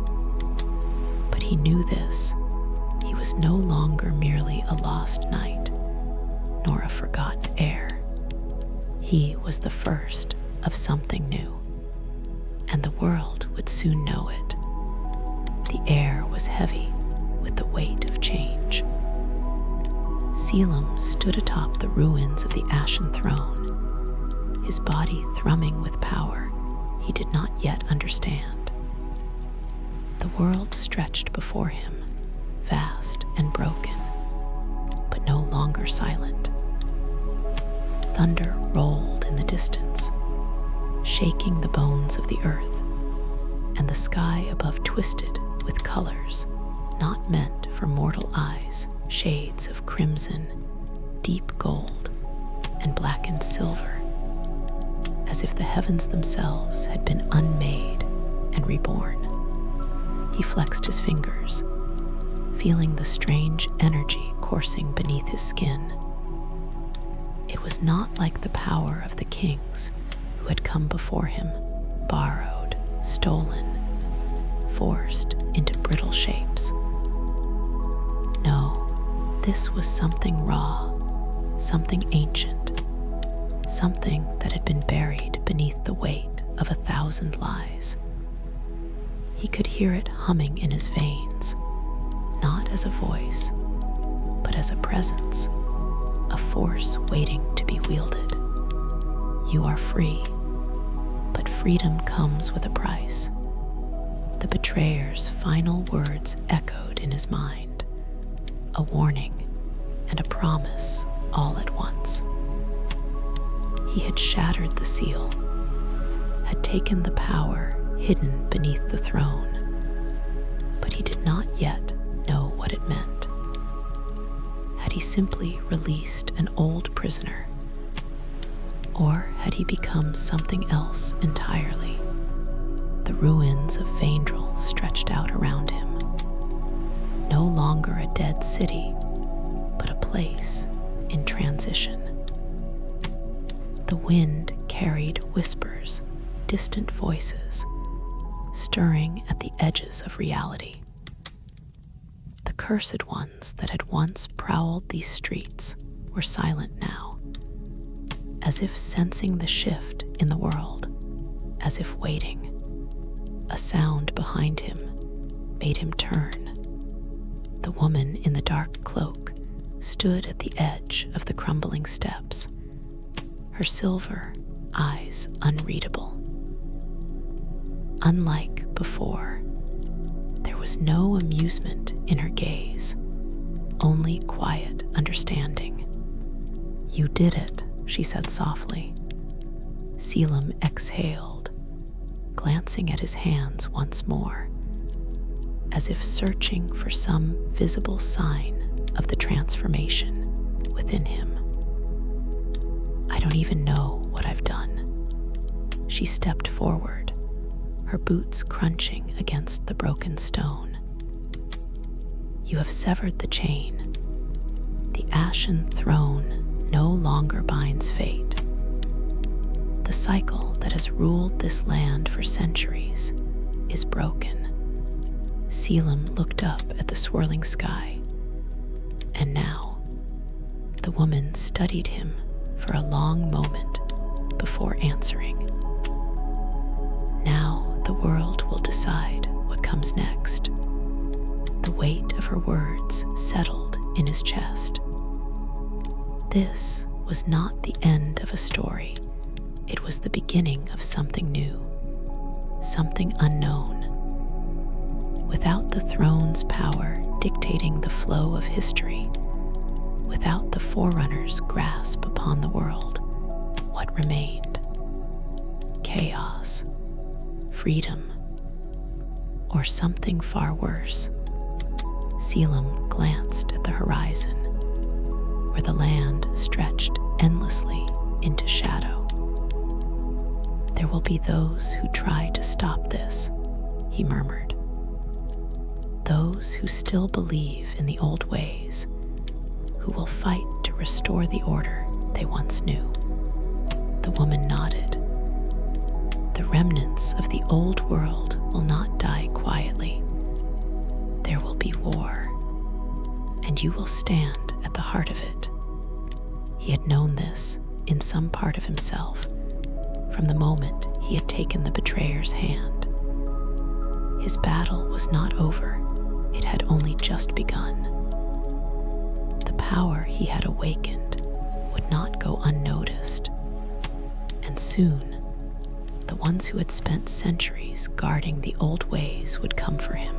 but he knew this: he was no longer merely a lost knight, nor a forgotten heir. He was the first of something new, and the world would soon know it. The air was heavy with the weight of change. Selim stood atop the ruins of the Ashen Throne, his body thrumming with power, he did not yet understand. The world stretched before him, vast and broken, but no longer silent. Thunder rolled in the distance, shaking the bones of the earth, and the sky above twisted with colors not meant for mortal eyes, shades of crimson, deep gold, and blackened silver, as if the heavens themselves had been unmade and reborn. He flexed his fingers, feeling the strange energy coursing beneath his skin. It was not like the power of the kings who had come before him, borrowed, stolen, forced into brittle shapes. No, this was something raw, something ancient, something that had been buried beneath the weight of 1,000 lies. He could hear it humming in his veins, not as a voice, but as a presence, a force waiting to be wielded. You are free, but freedom comes with a price. The betrayer's final words echoed in his mind, a warning and a promise all at once. He had shattered the seal, had taken the power hidden beneath the throne, but he did not yet know what it meant. Had he simply released an old prisoner? Or had he become something else entirely? The ruins of Vaindrel stretched out around him. No longer a dead city, but a place in transition. The wind carried whispers, distant voices, stirring at the edges of reality. The cursed ones that had once prowled these streets were silent now, as if sensing the shift in the world, as if waiting. A sound behind him made him turn. The woman in the dark cloak stood at the edge of the crumbling steps, her silver eyes unreadable. Unlike before, there was no amusement in her gaze, only quiet understanding. "You did it," she said softly. Selim exhaled, glancing at his hands once more, as if searching for some visible sign of the transformation within him. "I don't even know what I've done." She stepped forward, her boots crunching against the broken stone. "You have severed the chain. The ashen throne no longer binds fate. The cycle that has ruled this land for centuries is broken." Selim looked up at the swirling sky, and now the woman studied him for a long moment before answering. Now the world will decide what comes next. The weight of her words settled in his chest. This was not the end of a story. It was the beginning of something new, something unknown. Without the throne's power dictating the flow of history, without the Forerunner's grasp upon the world, what remained? Chaos, freedom, or something far worse? Selim glanced at the horizon, where the land stretched endlessly into shadow. "There will be those who try to stop this," he murmured. "Those who still believe in the old ways, who will fight to restore the order they once knew." The woman nodded. "The remnants of the old world will not die quietly. There will be war, and you will stand at the heart of it." He had known this in some part of himself from the moment he had taken the betrayer's hand. His battle was not over. It had only just begun. The power he had awakened would not go unnoticed, and soon the ones who had spent centuries guarding the old ways would come for him.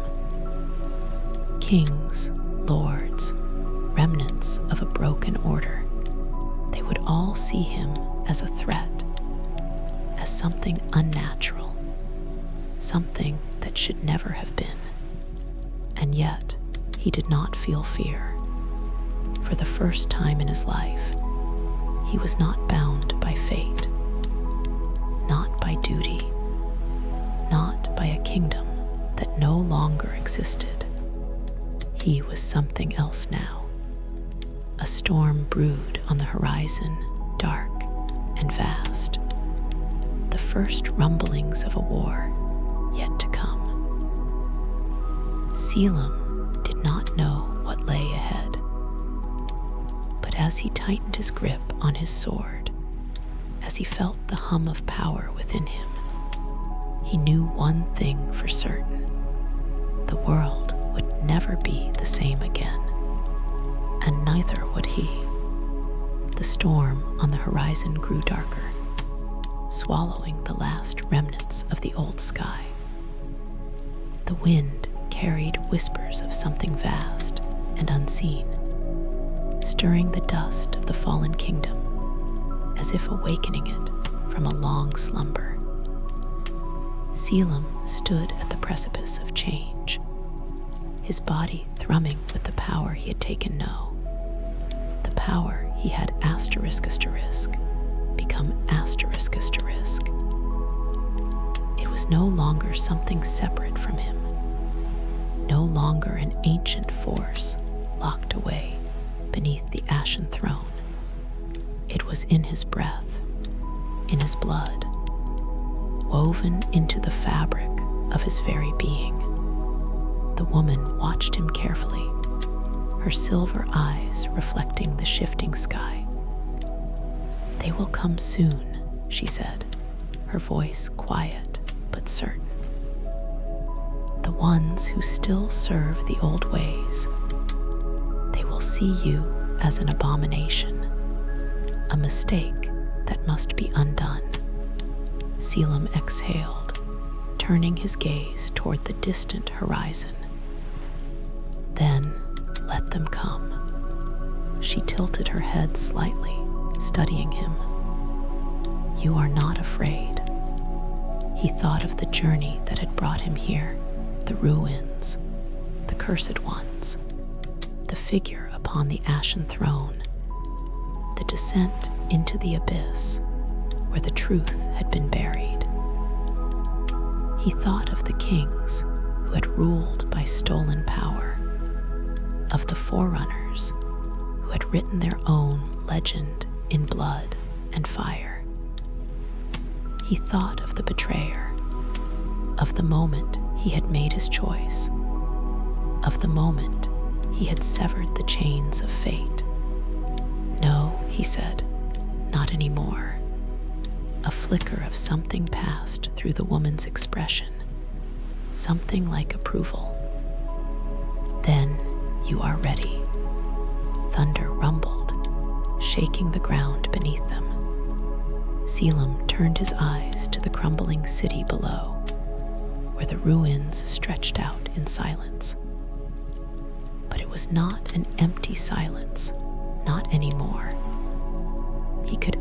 Kings, lords, remnants of a broken order, they would all see him as a threat, as something unnatural, something that should never have been. And yet, he did not feel fear. For the first time in his life, he was not bound by fate, not by duty, not by a kingdom that no longer existed. He was something else now. A storm brewed on the horizon, dark and vast. The first rumblings of a war yet to come. Selim did not know what lay ahead. But as he tightened his grip on his sword, as he felt the hum of power within him, he knew one thing for certain. The world would never be the same again, and neither would he. The storm on the horizon grew darker, swallowing the last remnants of the old sky. The wind carried whispers of something vast and unseen, stirring the dust of the fallen kingdom, as if awakening it from a long slumber. Selim stood at the precipice of change, his body thrumming with the power he had taken no, the power he had become **. It was no longer something separate from him, no longer an ancient force locked away beneath the ashen throne. It was in his breath, in his blood, woven into the fabric of his very being. The woman watched him carefully, her silver eyes reflecting the shifting sky. "They will come soon," she said, her voice quiet but certain. "The ones who still serve the old ways, they will see you as an abomination, a mistake that must be undone." Selim exhaled, turning his gaze toward the distant horizon. "Then let them come." She tilted her head slightly, studying him. "You are not afraid." He thought of the journey that had brought him here, the ruins, the cursed ones, the figure upon the ashen throne, the descent into the abyss where the truth had been buried. He thought of the kings who had ruled by stolen power, of the forerunners who had written their own legend in blood and fire. He thought of the betrayer, of the moment he had made his choice, of the moment he had severed the chains of fate. "No," he said, "not anymore." A flicker of something passed through the woman's expression, something like approval. "Then you are ready." Thunder rumbled, shaking the ground beneath them. Selim turned his eyes to the crumbling city below, where the ruins stretched out in silence. But it was not an empty silence, not anymore. He could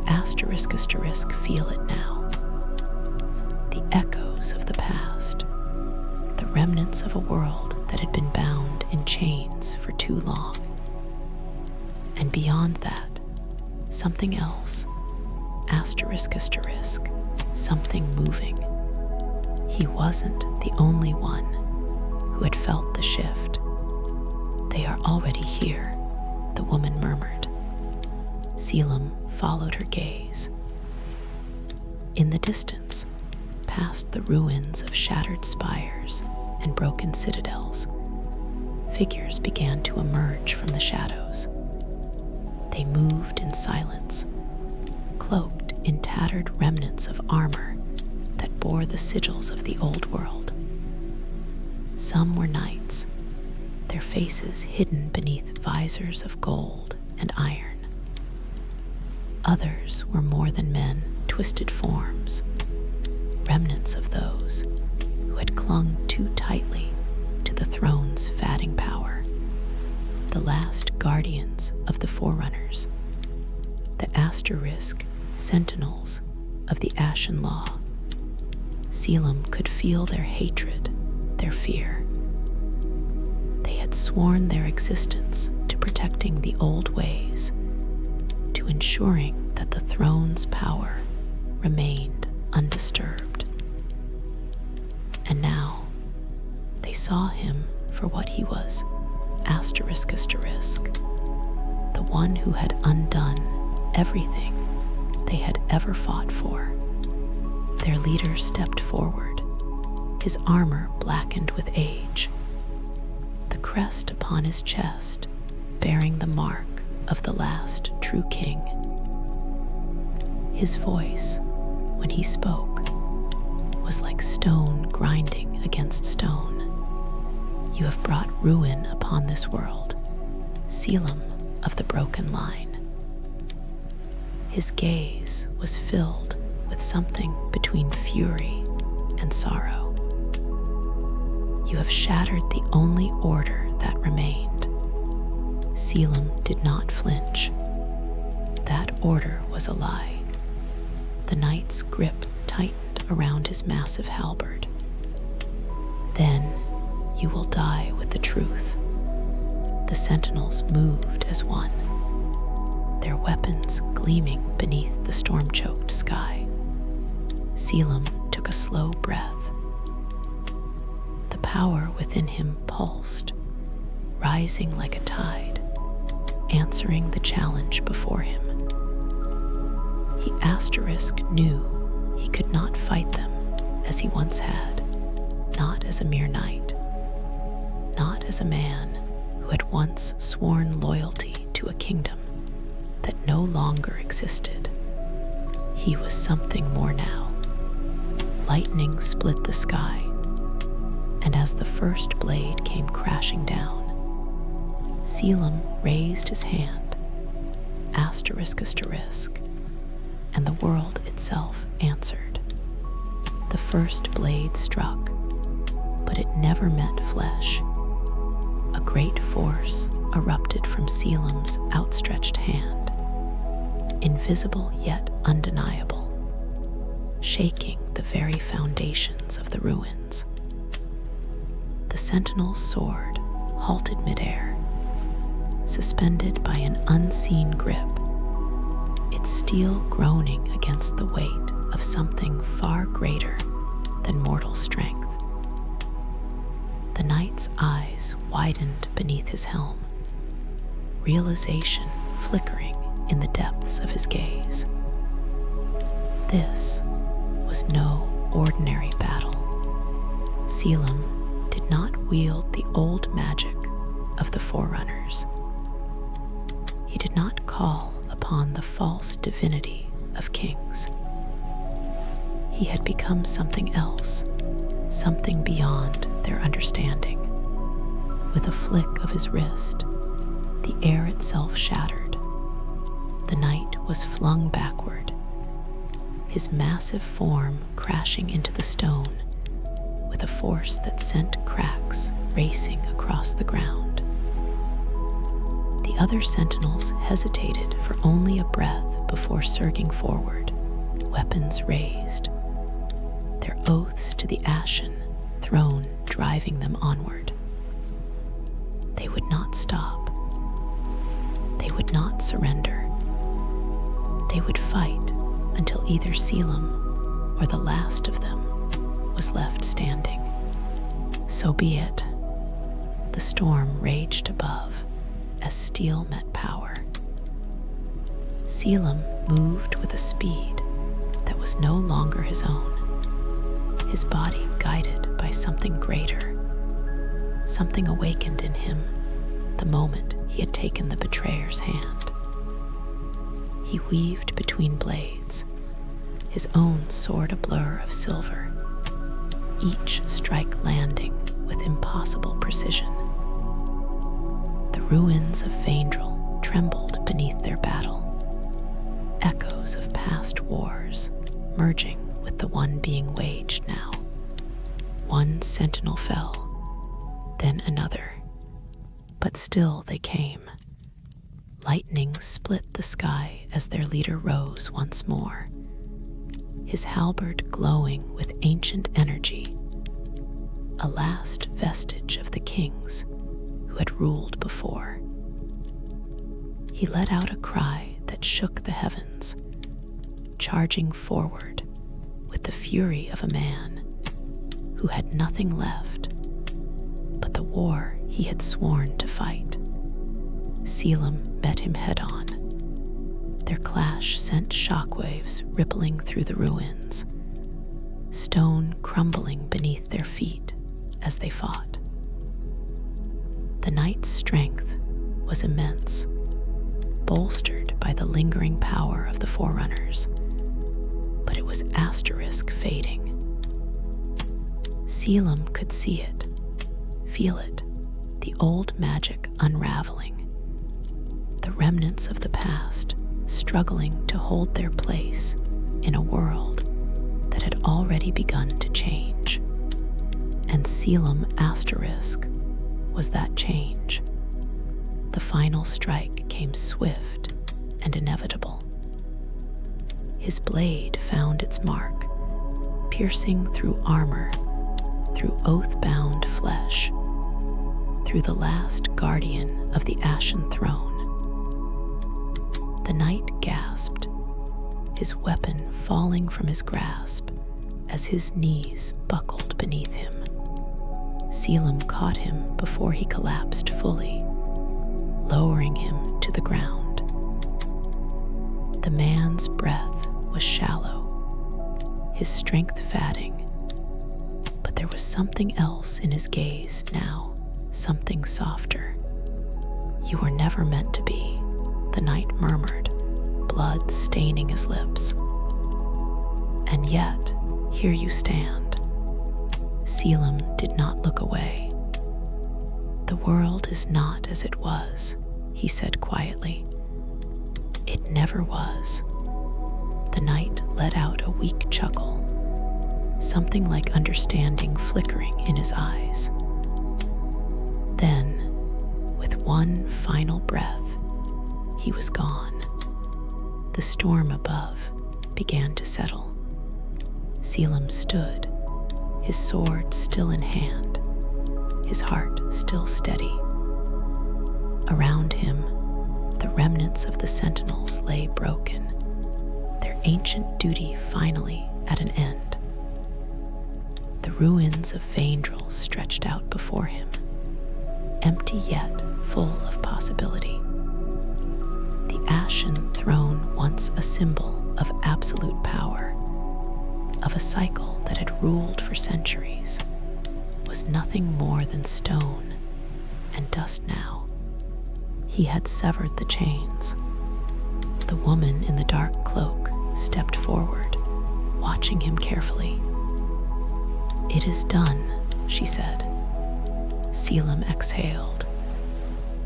feel it now. The echoes of the past, the remnants of a world that had been bound in chains for too long. And beyond that, something else, something moving. He wasn't the only one who had felt the shift. "They are already here," the woman murmured. Selim followed her gaze. In the distance, past the ruins of shattered spires and broken citadels, figures began to emerge from the shadows. They moved in silence, cloaked in tattered remnants of armor that bore the sigils of the old world. Some were knights, their faces hidden beneath visors of gold and iron. Others were more than men, twisted forms, remnants of those who had clung too tightly to the throne's fatting power, the last guardians of the Forerunners, the asterisk sentinels of the Ashen Law. Selim could feel their hatred, their fear. They had sworn their existence to protecting the old ways, to ensuring that the throne's power remained undisturbed. And now they saw him for what he was, asterisk, the one who had undone everything they had ever fought for. Their leader stepped forward, his armor blackened with age, the crest upon his chest bearing the mark of the last true king. His voice, when he spoke, was like stone grinding against stone. You have brought ruin upon this world, Selim of the broken line. His gaze was filled with something between fury and sorrow. You have shattered the only order that remained. Selim did not flinch. That order was a lie. The knight's grip tightened around his massive halberd. Then you will die with the truth. The sentinels moved as one, their weapons gleaming beneath the storm-choked sky. Selim took a slow breath. The power within him pulsed, rising like a tide, answering the challenge before him. He asterisk knew he could not fight them as he once had, not as a mere knight, not as a man who had once sworn loyalty to a kingdom that no longer existed. He was something more now. Lightning split the sky, and as the first blade came crashing down, Selim raised his hand, asterisk, and the world itself answered. The first blade struck, but it never met flesh. A great force erupted from Selim's outstretched hand, invisible yet undeniable, shaking the very foundations of the ruins. The sentinel's sword halted midair, suspended by an unseen grip, its steel groaning against the weight of something far greater than mortal strength. The knight's eyes widened beneath his helm, realization flickering in the depths of his gaze. This was no ordinary battle. Selim did not wield the old magic of the Forerunners. He did not call upon the false divinity of kings. He had become something else, something beyond their understanding. With a flick of his wrist, the air itself shattered. The knight was flung backward, his massive form crashing into the stone with a force that sent cracks racing across the ground. The other sentinels hesitated for only a breath before surging forward, weapons raised, their oaths to the Ashen Throne driving them onward. They would not stop. They would not surrender. They would fight until either Selim or the last of them was left standing. So be it. The storm raged above as steel met power. Selim moved with a speed that was no longer his own, his body guided by something greater. Something awakened in him the moment he had taken the betrayer's hand. He weaved between blades, his own sword a blur of silver, each strike landing with impossible precision. The ruins of Vaindrel trembled beneath their battle, echoes of past wars merging with the one being waged now. One sentinel fell, then another, but still they came. Lightning split the sky as their leader rose once more, his halberd glowing with ancient energy, a last vestige of the kings who had ruled before. He let out a cry that shook the heavens, charging forward with the fury of a man who had nothing left but the war he had sworn to fight. Selim met him head-on. Their clash sent shockwaves rippling through the ruins, stone crumbling beneath their feet as they fought. The knight's strength was immense, bolstered by the lingering power of the Forerunners, but it was asterisk fading. Selim could see it, feel it, the old magic unraveling, the remnants of the past struggling to hold their place in a world that had already begun to change. And Selim asterisk was that change. The final strike came swift and inevitable. His blade found its mark, piercing through armor, through oath-bound flesh, through the last guardian of the Ashen Throne. The knight gasped, his weapon falling from his grasp as his knees buckled beneath him. Selim caught him before he collapsed fully, lowering him to the ground. The man's breath was shallow, his strength fading, but there was something else in his gaze now, something softer. "You were never meant to be," the knight murmured, blood staining his lips. "And yet, here you stand." Selim did not look away. "The world is not as it was," he said quietly. "It never was." The knight let out a weak chuckle, something like understanding flickering in his eyes. Then, with one final breath, he was gone. The storm above began to settle. Selim stood, his sword still in hand, his heart still steady. Around him, the remnants of the sentinels lay broken, their ancient duty finally at an end. The ruins of Vaindrel stretched out before him, empty yet full of possibility. The Ashen Throne, once a symbol of absolute power, of a cycle that had ruled for centuries, was nothing more than stone and dust now. He had severed the chains. The woman in the dark cloak stepped forward, watching him carefully. "It is done," she said. Selim exhaled.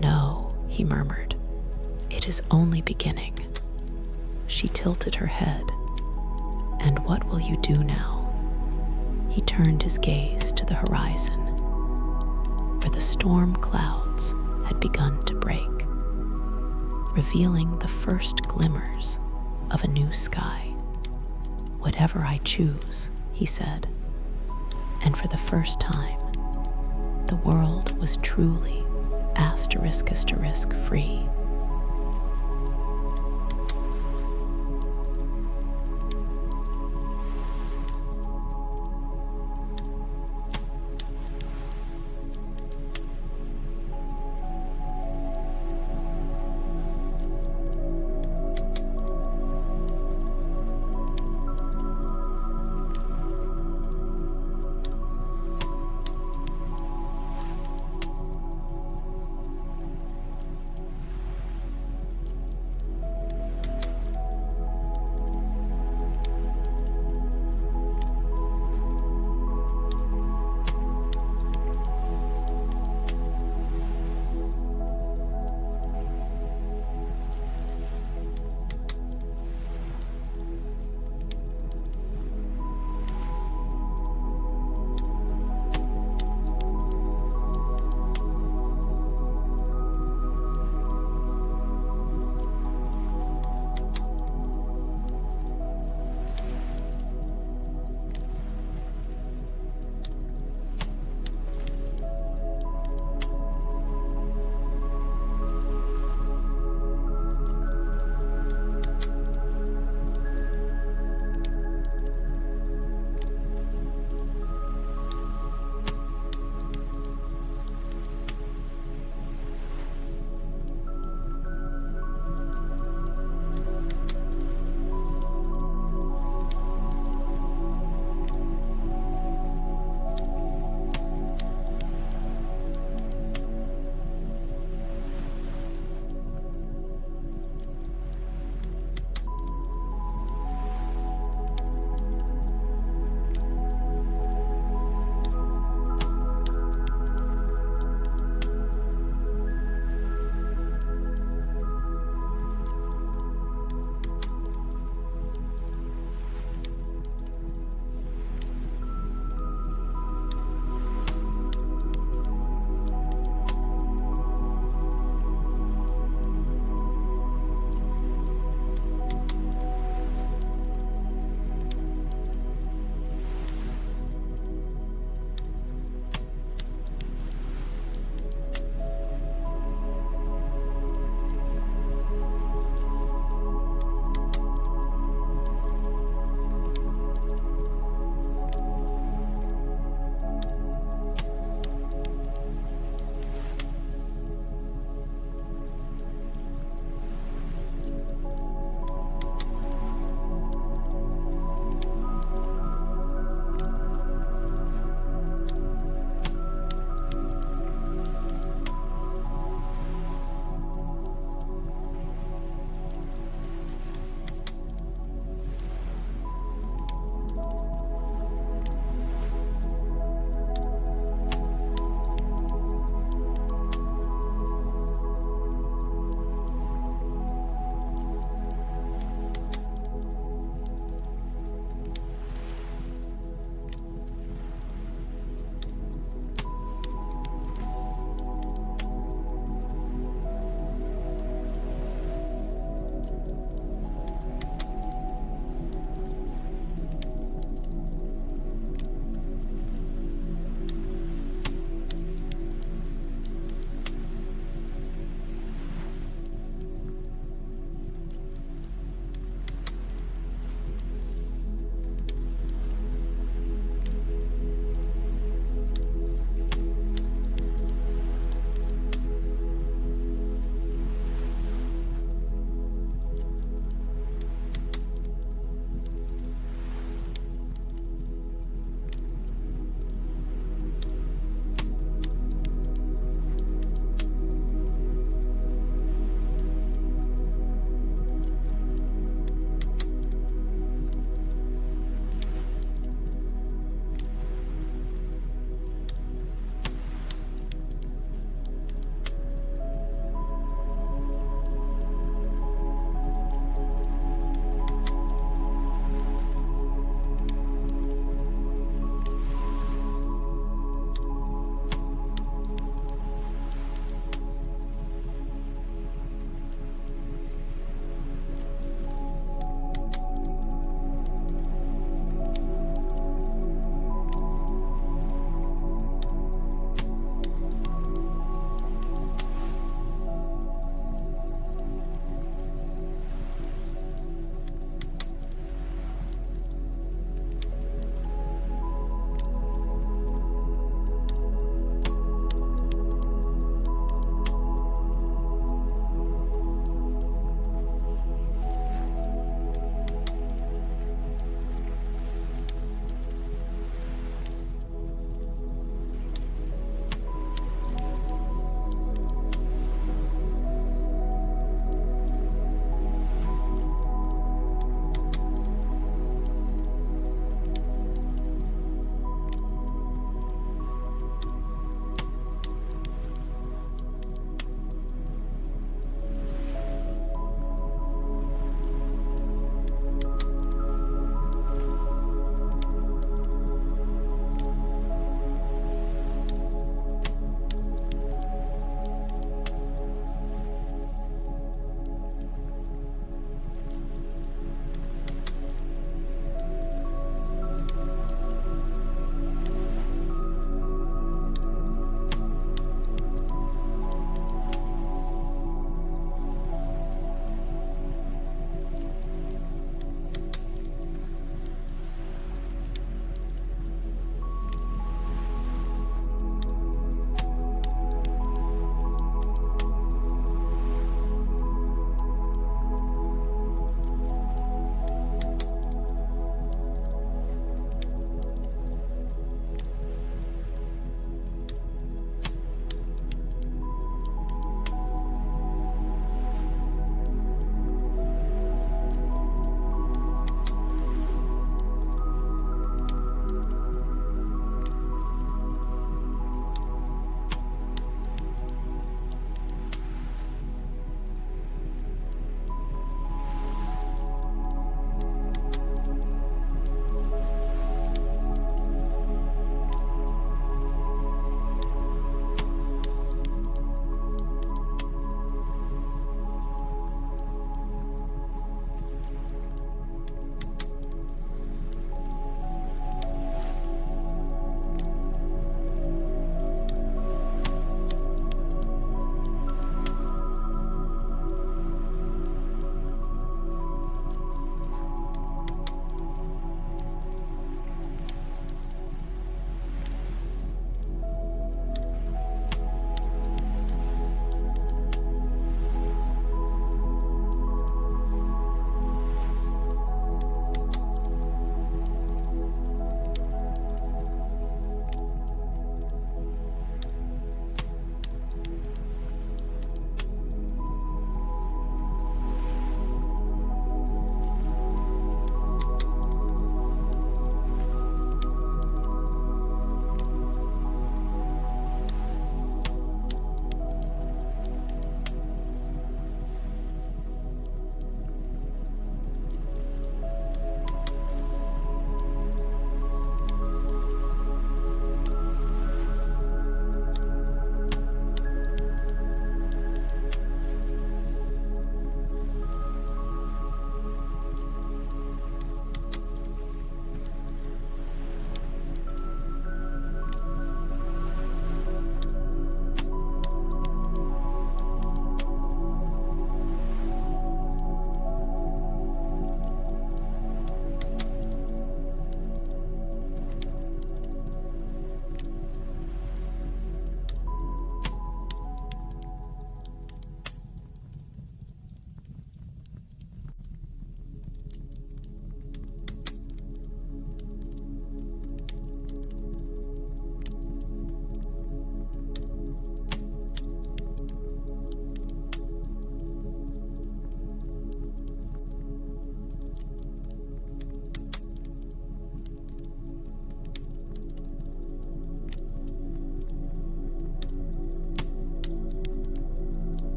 "No," he murmured. "It is only beginning." She tilted her head. "And what will you do now?" He turned his gaze to the horizon, where the storm clouds had begun to break, revealing the first glimmers of a new sky. "Whatever I choose," he said, and for the first time, the world was truly ** free.